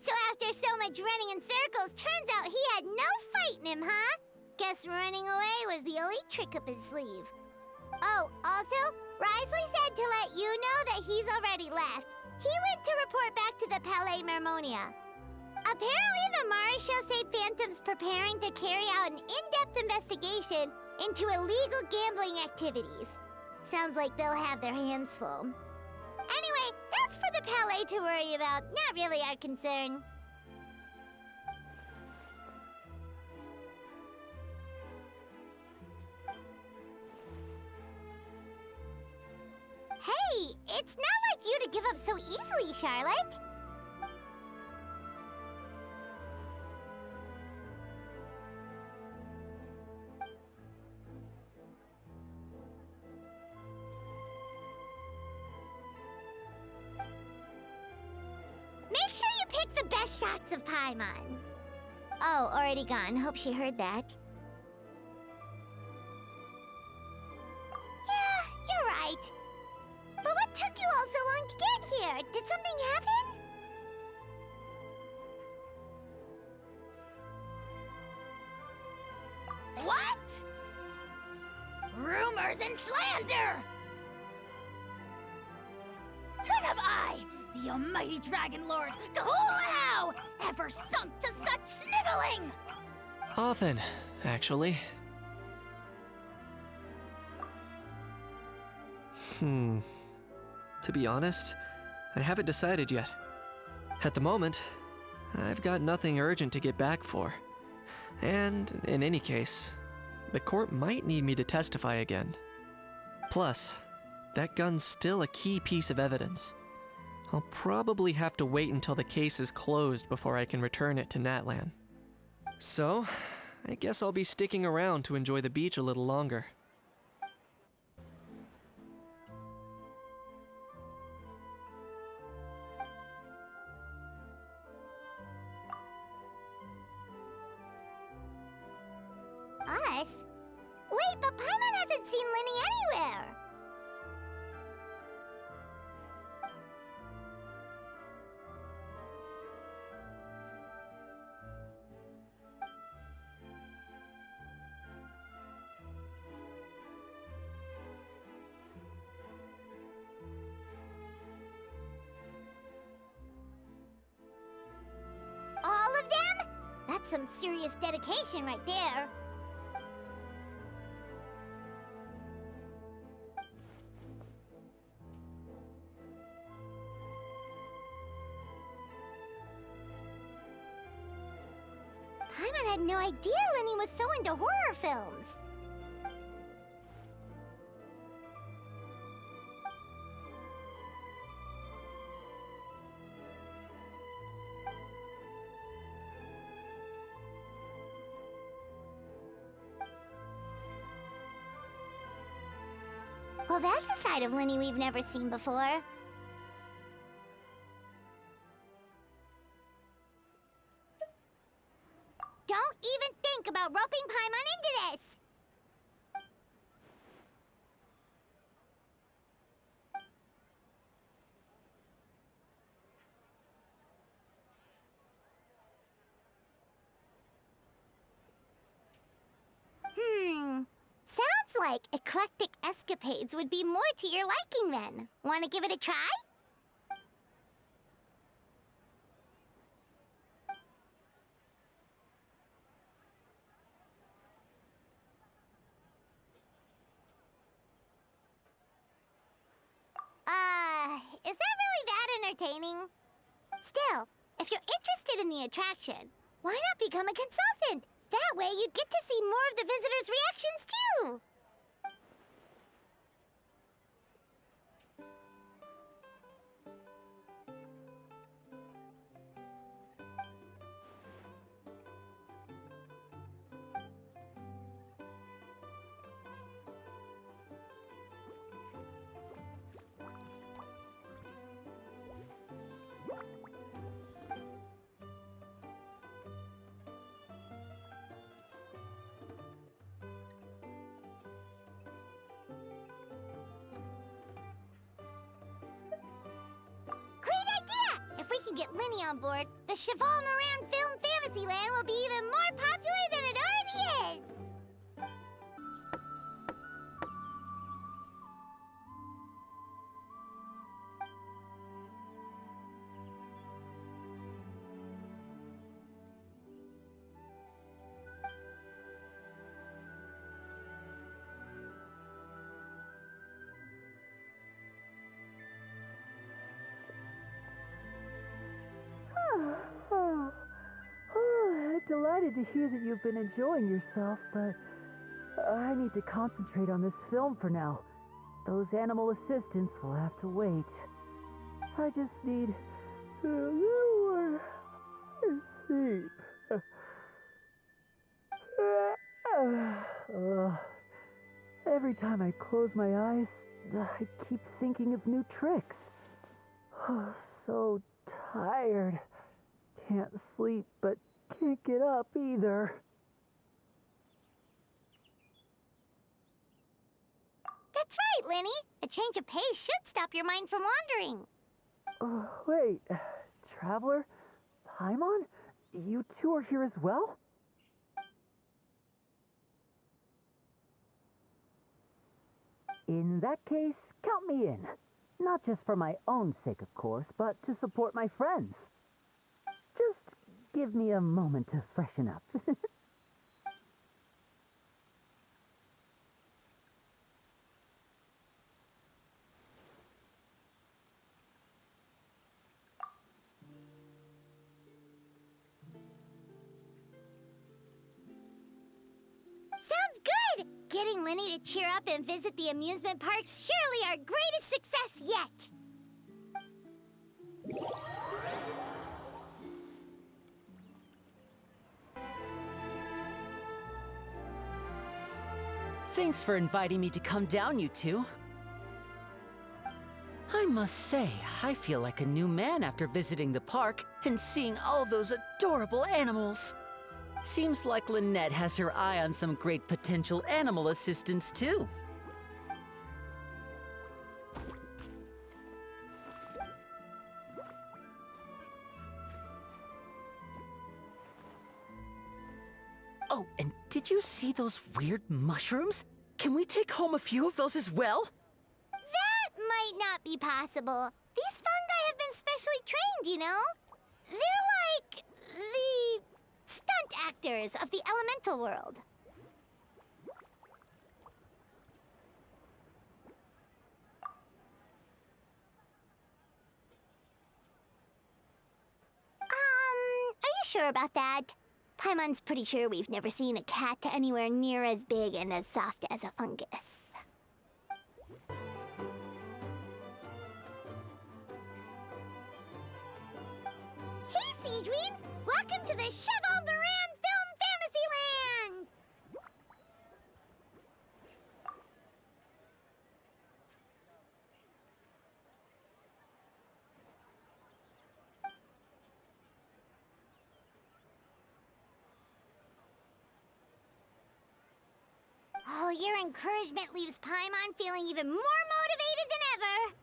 So after so much running in circles, turns out he had no fight in him, huh? Guess running away was the only trick up his sleeve. Oh, also, Wriothesley said to let you know that he's already left. He went to report back to the Palais Mermonia. Apparently, the Maréchaux say Phantom's preparing to carry out an in-depth investigation into illegal gambling activities. Sounds like they'll have their hands full. Anyway, that's for the Palais to worry about, not really our concern. Hey, it's not like you to give up so easily, Charlotte. Make sure you pick the best shots of Paimon. Oh, already gone. Hope she heard that. Yeah, you're right. But what took you all so long to get here? Did something happen? What? Rumors and slander! None of The almighty Dragon Lord, Kahulao, ever sunk to such sniveling! Often, actually. To be honest, I haven't decided yet. At the moment, I've got nothing urgent to get back for. And in any case, the court might need me to testify again. Plus, that gun's still a key piece of evidence. I'll probably have to wait until the case is closed before I can return it to Natlan. So, I guess I'll be sticking around to enjoy the beach a little longer. Us? Wait, but Paimon hasn't seen Linny anywhere! All of them? That's some serious dedication right there. Paimon had no idea Lenny was so into horror films. Well, that's a side of Lenny we've never seen before. Don't even think about roping Paimon into this! Sounds like eclectic escapades would be more to your liking then. Want to give it a try? Is that really that entertaining? Still, if you're interested in the attraction, why not become a consultant? That way you'd get to see more of the visitors' reactions too! Get Linny on board, the Cheval Moran Film Fantasyland will be even more popular than it already is! Delighted to hear that you've been enjoying yourself, but I need to concentrate on this film for now. Those animal assistants will have to wait. I just need a little more sleep. Every time I close my eyes, I keep thinking of new tricks. So tired. Can't sleep, but can't get up either. That's right, Lenny. A change of pace should stop your mind from wandering. Wait, Traveler? Paimon? You two are here as well? In that case, count me in. Not just for my own sake, of course, but to support my friends. Just give me a moment to freshen up. Sounds good! Getting Lenny to cheer up and visit the amusement park's surely our greatest success yet! Thanks for inviting me to come down, you two. I must say, I feel like a new man after visiting the park and seeing all those adorable animals. Seems like Lynette has her eye on some great potential animal assistants, too. Oh, and did you see those weird mushrooms? Can we take home a few of those as well? That might not be possible. These fungi have been specially trained, you know? They're like the stunt actors of the elemental world. Are you sure about that? Paimon's pretty sure we've never seen a cat anywhere near as big and as soft as a fungus. Hey, Siegeween! Welcome to the Cheval Moran Film Fantasyland! Oh, your encouragement leaves Paimon feeling even more motivated than ever!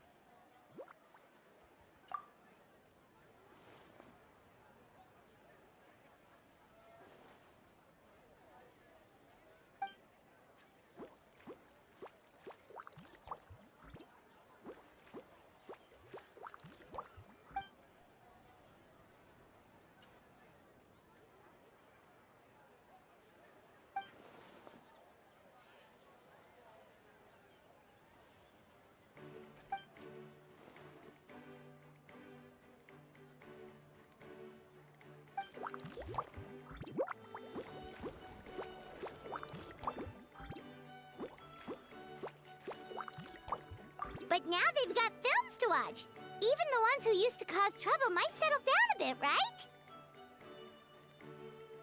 But now they've got films to watch. Even the ones who used to cause trouble might settle down a bit, right?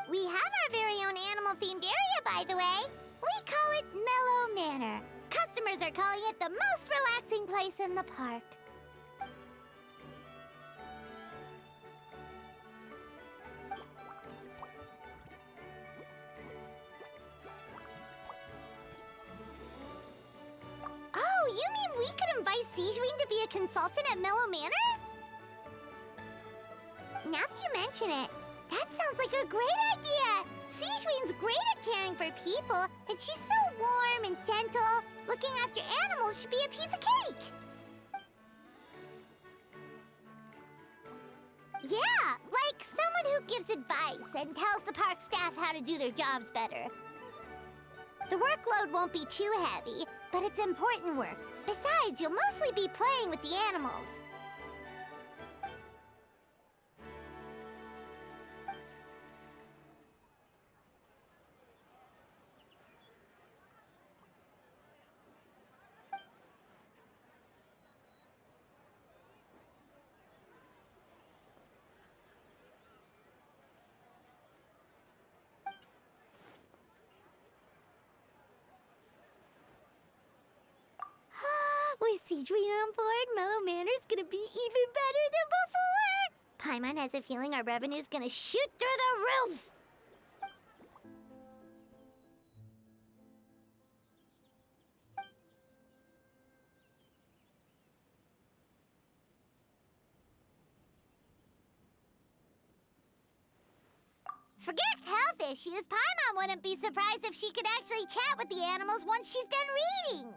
We have our very own animal-themed area, by the way. We call it Mellow Manor. Customers are calling it the most relaxing place in the park. Oh, you mean we could invite Siegeween to be a consultant at Mellow Manor? Now that you mention it, that sounds like a great idea! Siegeween's great at caring for people, and she's so warm and gentle. Looking after animals should be a piece of cake! Yeah, like someone who gives advice and tells the park staff how to do their jobs better. The workload won't be too heavy, but it's important work. Besides, you'll mostly be playing with the animals. With Siegeween on board, Mellow Manor's gonna be even better than before! Paimon has a feeling our revenue's gonna shoot through the roof! Forget health issues, Paimon wouldn't be surprised if she could actually chat with the animals once she's done reading!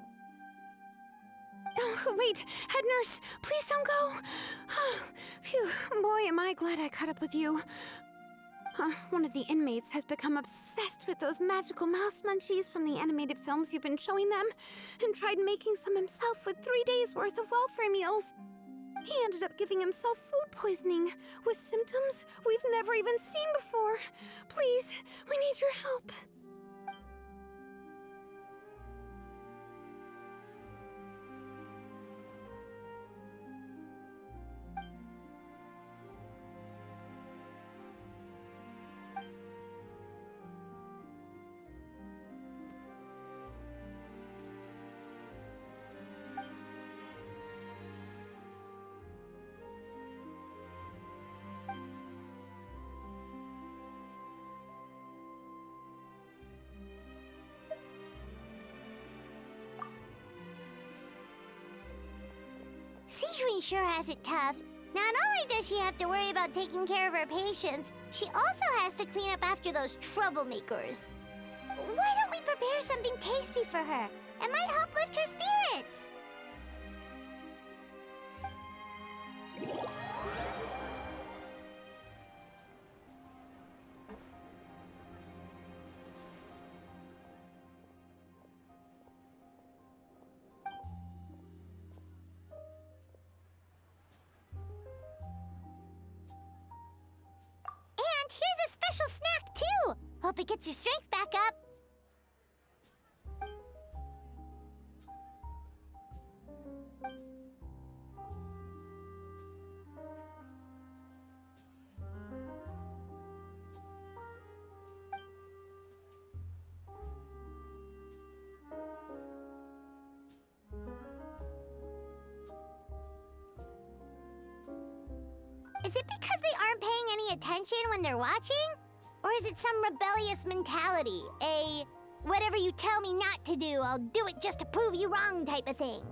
Oh, wait, head nurse, please don't go. Phew, boy, am I glad I caught up with you. One of the inmates has become obsessed with those magical mouse munchies from the animated films you've been showing them, and tried making some himself with 3 days' worth of welfare meals. He ended up giving himself food poisoning, with symptoms we've never even seen before. Please, we need your help. Sijui sure has it tough. Not only does she have to worry about taking care of her patients, she also has to clean up after those troublemakers. Why don't we prepare something tasty for her? It might help lift her spirits. And here's a special snack, too. Hope it gets your strength back up. Is it because they aren't paying any attention when they're watching? Or is it some rebellious mentality? A whatever you tell me not to do, I'll do it just to prove you wrong type of thing?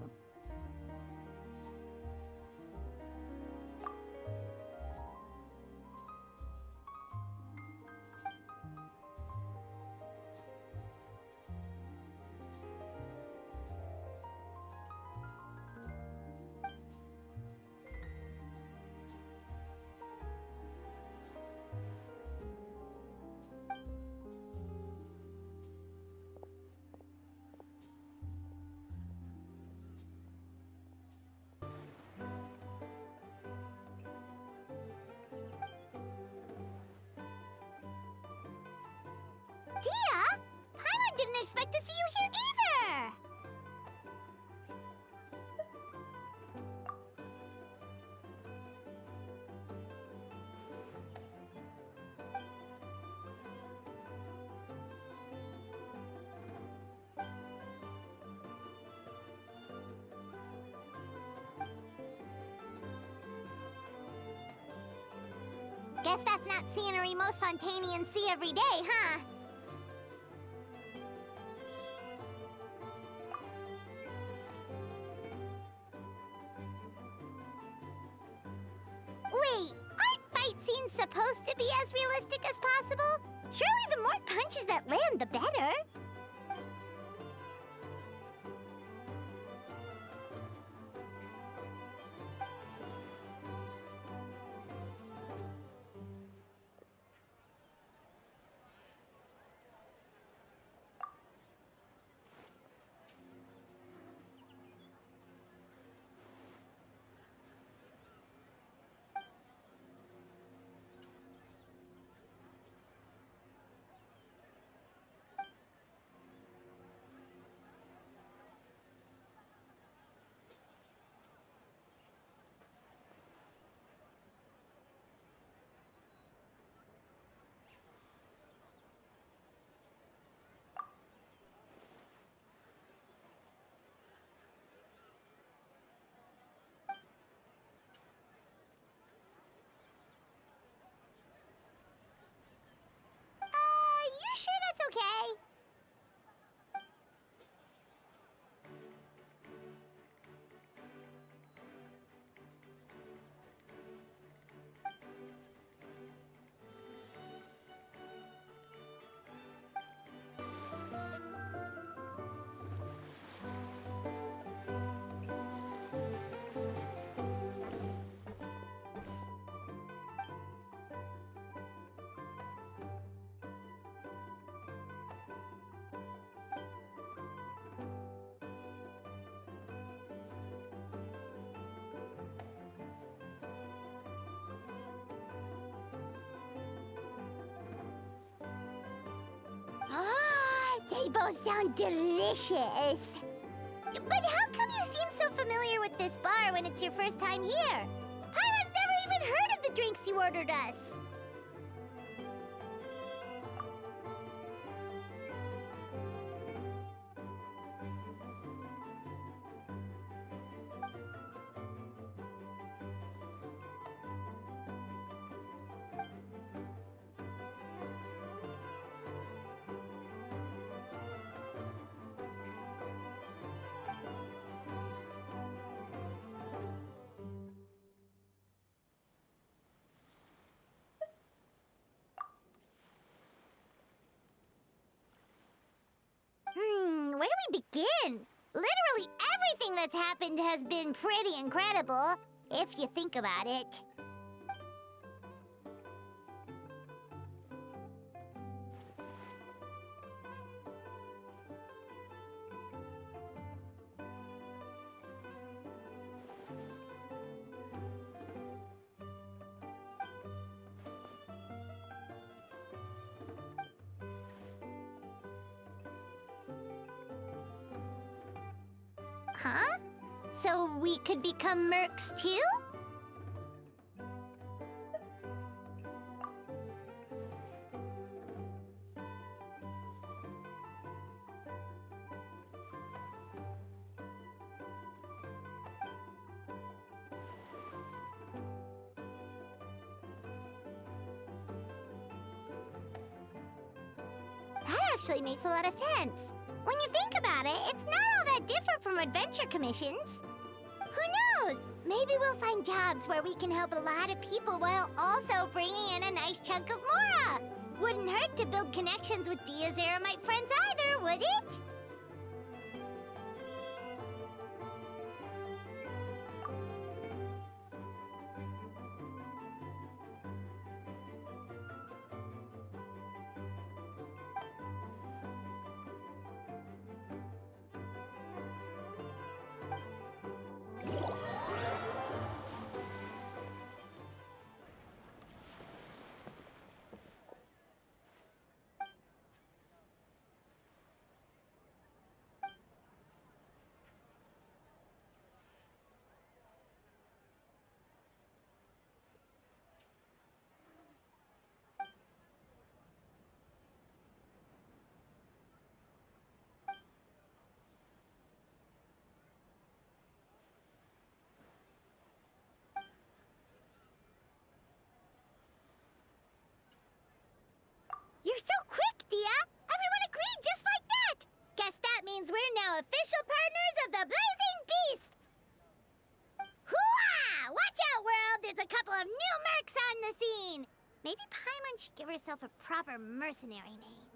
Dia? Paimon didn't expect to see you here either! Guess that's not scenery most Fontainians see every day, huh? Wait, aren't fight scenes supposed to be as realistic as possible? Surely the more punches that land, the better. They both sound delicious. But how come you seem so familiar with this bar when it's your first time here? Paimon's never even heard of the drinks you ordered us. Where do we begin? Literally everything that's happened has been pretty incredible, if you think about it. Huh? So we could become mercs too? That actually makes a lot of sense. When you think about it, it's not all that different from adventure commissions. Who knows? Maybe we'll find jobs where we can help a lot of people while also bringing in a nice chunk of Mora. Wouldn't hurt to build connections with Dia's Eremite friends either, would it? You're so quick, Dia! Everyone agreed just like that! Guess that means we're now official partners of the Blazing Beast! Hooah! Watch out, world! There's a couple of new mercs on the scene! Maybe Paimon should give herself a proper mercenary name.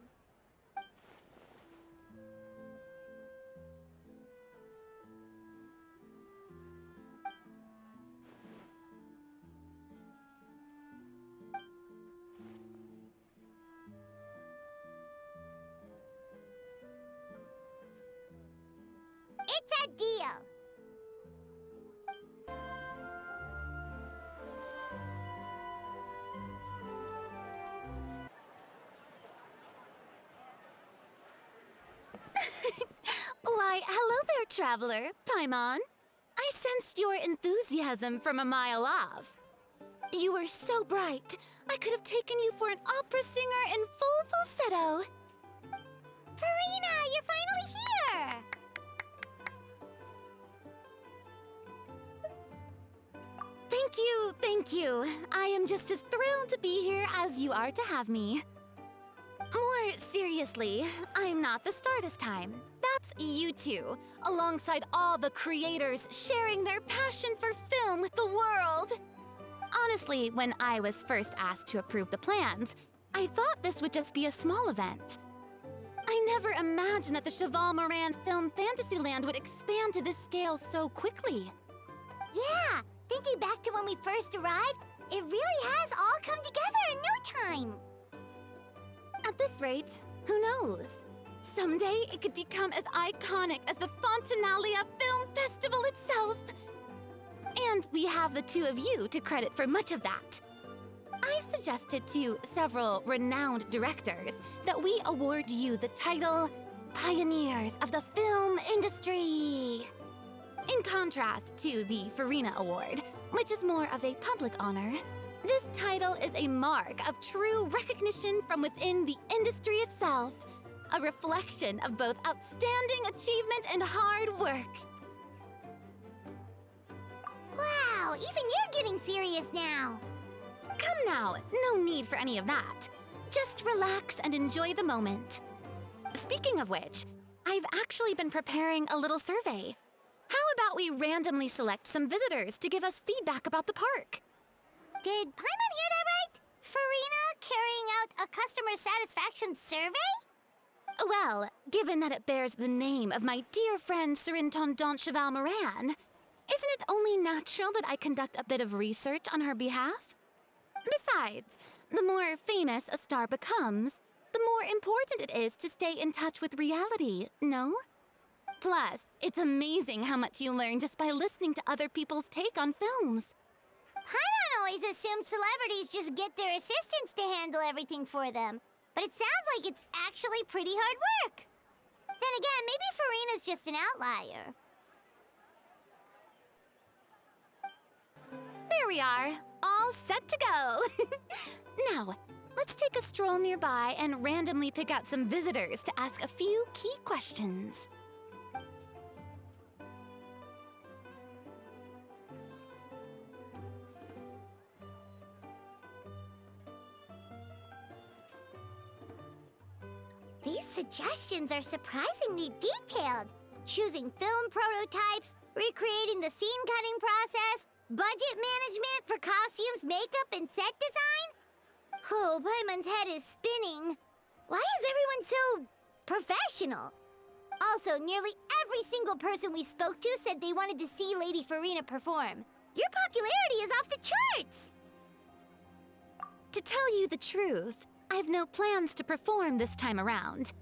It's a deal. Why, hello there, traveler. Paimon. I sensed your enthusiasm from a mile off. You were so bright, I could have taken you for an opera singer in full falsetto. Farina, you're finally here! Thank you. I am just as thrilled to be here as you are to have me. More seriously, I'm not the star this time. That's you two, alongside all the creators sharing their passion for film with the world. Honestly, when I was first asked to approve the plans, I thought this would just be a small event. I never imagined that the Cheval Moran Film Fantasyland would expand to this scale so quickly. Yeah, thinking back to when we first arrived, it really has all come together in no time. At this rate, who knows? Someday it could become as iconic as the Fontanalia Film Festival itself. And we have the two of you to credit for much of that. I've suggested to several renowned directors that we award you the title pioneers of the film industry. In contrast to the Farina Award, which is more of a public honor, this title is a mark of true recognition from within the industry itself, a reflection of both outstanding achievement and hard work. Wow, even you're getting serious now. Come now, no need for any of that. Just relax and enjoy the moment. Speaking of which, I've actually been preparing a little survey. How about we randomly select some visitors to give us feedback about the park? Did Paimon hear that right? Farina carrying out a customer satisfaction survey? Well, given that it bears the name of my dear friend Surintendant Cheval Moran, isn't it only natural that I conduct a bit of research on her behalf? Besides, the more famous a star becomes, the more important it is to stay in touch with reality, no? Plus, it's amazing how much you learn just by listening to other people's take on films. Paimon always assumed celebrities just get their assistants to handle everything for them. But it sounds like it's actually pretty hard work. Then again, maybe Farina's just an outlier. There we are, all set to go. Now, let's take a stroll nearby and randomly pick out some visitors to ask a few key questions. These suggestions are surprisingly detailed. Choosing film prototypes, recreating the scene cutting process, budget management for costumes, makeup, and set design? Oh, Paimon's head is spinning. Why is everyone so professional? Also, nearly every single person we spoke to said they wanted to see Lady Farina perform. Your popularity is off the charts! To tell you the truth, I've no plans to perform this time around.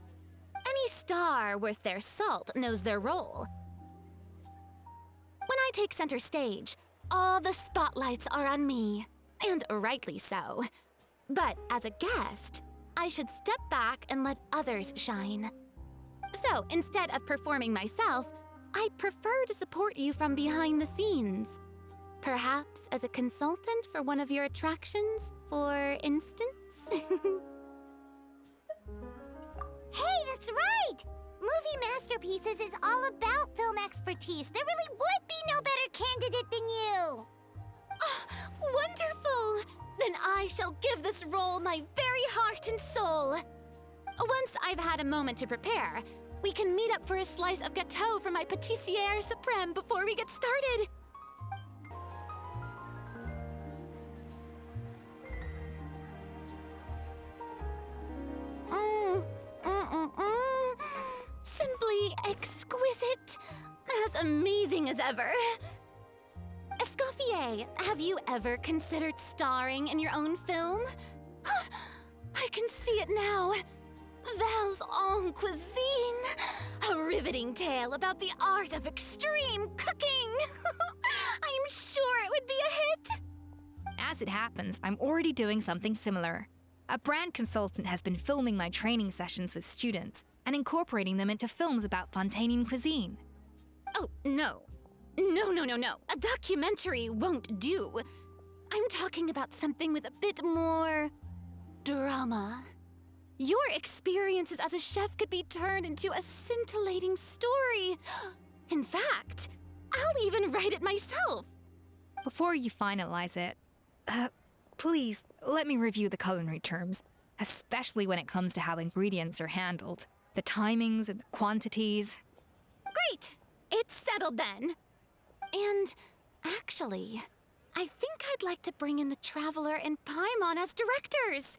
Any star worth their salt knows their role. When I take center stage, all the spotlights are on me, and rightly so. But as a guest, I should step back and let others shine. So instead of performing myself, I'd prefer to support you from behind the scenes. Perhaps as a consultant for one of your attractions, for instance? Hey, that's right! Movie Masterpieces is all about film expertise. There really would be no better candidate than you! Oh, wonderful! Then I shall give this role my very heart and soul. Once I've had a moment to prepare, we can meet up for a slice of gâteau from my pâtissière suprême before we get started. Simply exquisite. As amazing as ever. Escoffier, have you ever considered starring in your own film? I can see it now. Val's en cuisine. A riveting tale about the art of extreme cooking. I'm sure it would be a hit. As it happens, I'm already doing something similar. A brand consultant has been filming my training sessions with students and incorporating them into films about Fontainian cuisine. Oh, no. No. A documentary won't do. I'm talking about something with a bit more drama. Your experiences as a chef could be turned into a scintillating story. In fact, I'll even write it myself. Before you finalize it, please let me review the culinary terms, especially when it comes to how ingredients are handled, the timings and the quantities. Great! It's settled then. And actually, I think I'd like to bring in the Traveler and Paimon as directors.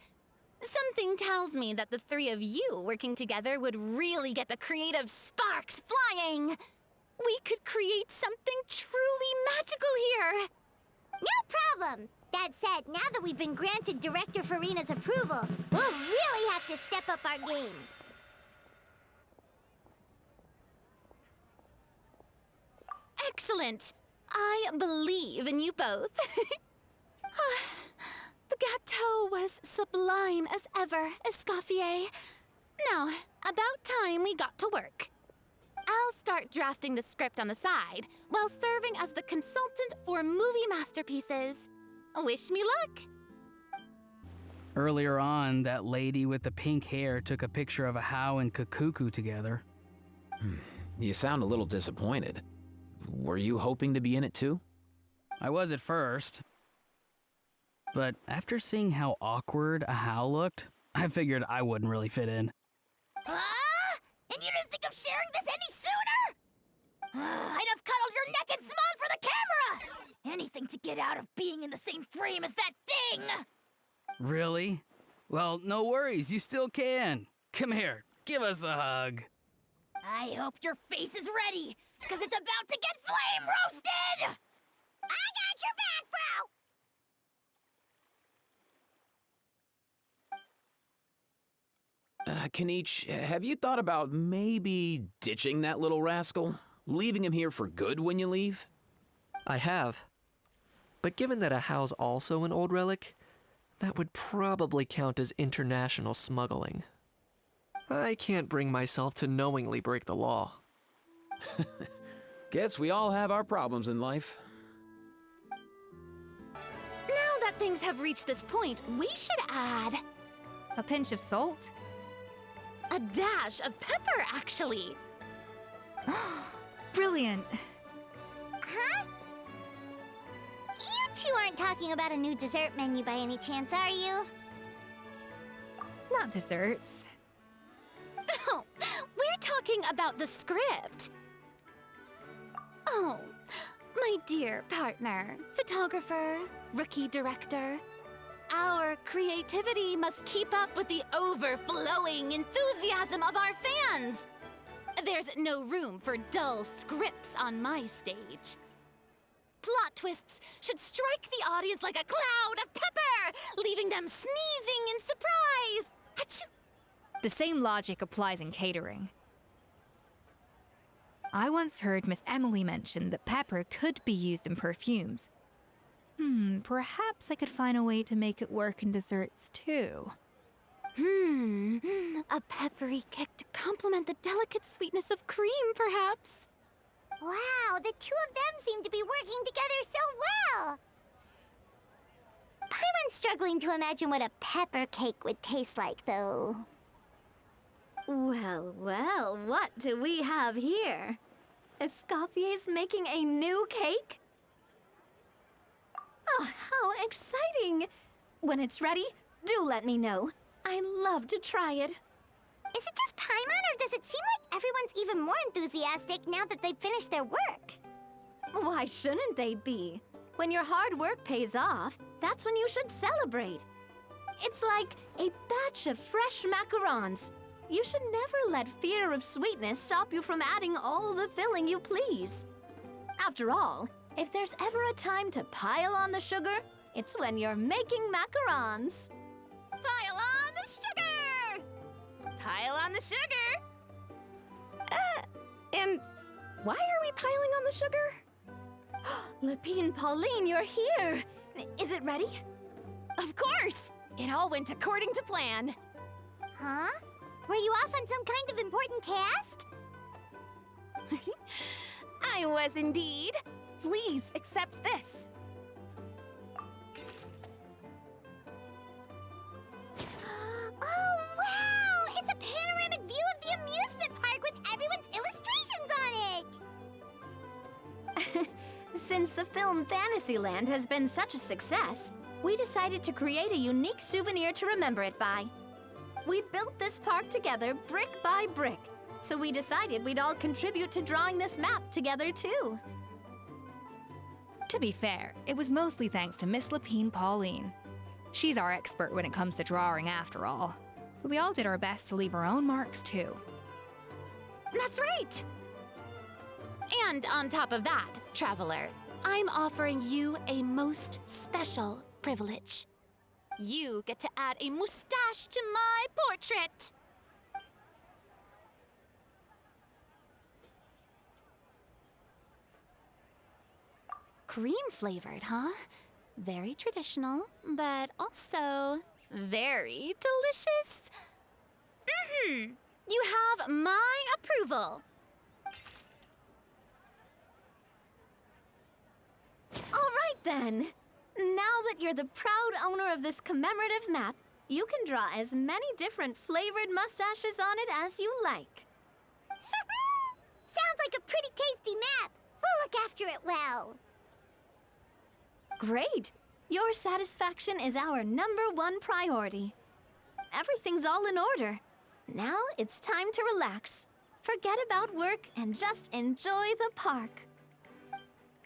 Something tells me that the three of you working together would really get the creative sparks flying. We could create something truly magical here. No problem. That said, now that we've been granted Director Farina's approval, we'll really have to step up our game. Excellent. I believe in you both. The gâteau was sublime as ever, Escoffier. Now, about time we got to work. I'll start drafting the script on the side while serving as the consultant for movie masterpieces. Wish me luck. Earlier on, that lady with the pink hair took a picture of a Hao and Kakuku together. You sound a little disappointed. Were you hoping to be in it too? I was at first. But after seeing how awkward a Hao looked, I figured I wouldn't really fit in. And you didn't think of sharing this any sooner? I'd have cuddled your neck and smiled for the camera! Anything to get out of being in the same frame as that thing! Really? Well, no worries, you still can. Come here, give us a hug. I hope your face is ready, because it's about to get flame roasted! I got your back, bro! Kenichi, have you thought about maybe ditching that little rascal? Leaving him here for good when you leave? I have. But given that a Hao's also an old relic, that would probably count as international smuggling. I can't bring myself to knowingly break the law. Guess we all have our problems in life. Now that things have reached this point, we should add A pinch of salt? a dash of pepper, actually. Brilliant. Huh? You two aren't talking about a new dessert menu by any chance, are you? Not desserts. Oh, we're talking about the script. Oh, my dear partner, photographer, rookie director. Our creativity must keep up with the overflowing enthusiasm of our fans. There's no room for dull scripts on my stage. Plot twists should strike the audience like a cloud of pepper, leaving them sneezing in surprise. Achoo! The same logic applies in catering. I once heard Miss Emily mention that pepper could be used in perfumes. Perhaps I could find a way to make it work in desserts too. A peppery kick to complement the delicate sweetness of cream, perhaps. Wow, the two of them seem to be working together so well! I'm struggling to imagine what a pepper cake would taste like, though. Well, well, what do we have here? Escoffier's making a new cake? Oh, how exciting! When it's ready, do let me know. I'd love to try it. Is it just Paimon, or does it seem like everyone's even more enthusiastic now that they've finished their work? Why shouldn't they be? When your hard work pays off, that's when you should celebrate. It's like a batch of fresh macarons. You should never let fear of sweetness stop you from adding all the filling you please. After all, if there's ever a time to pile on the sugar, it's when you're making macarons. Pile on the sugar! Pile on the sugar! And why are we piling on the sugar? Lepine Pauline, you're here! Is it ready? Of course! It all went according to plan. Huh? Were you off on some kind of important task? I was indeed. Please accept this. Oh, wow! It's a panoramic view of the amusement park with everyone's illustrations on it! Since the film Fantasyland has been such a success, we decided to create a unique souvenir to remember it by. We built this park together brick by brick, so we decided we'd all contribute to drawing this map together too. To be fair, it was mostly thanks to Miss Lepine Pauline. She's our expert when it comes to drawing after all. But we all did our best to leave our own marks too. That's right! And on top of that, Traveler, I'm offering you a most special privilege. You get to add a mustache to my portrait! Cream-flavored, huh? Very traditional, but also very delicious. You have my approval. All right then. Now that you're the proud owner of this commemorative map, you can draw as many different flavored mustaches on it as you like. Sounds like a pretty tasty map. We'll look after it well. Great! Your satisfaction is our #1 priority. Everything's all in order. Now it's time to relax. Forget about work and just enjoy the park.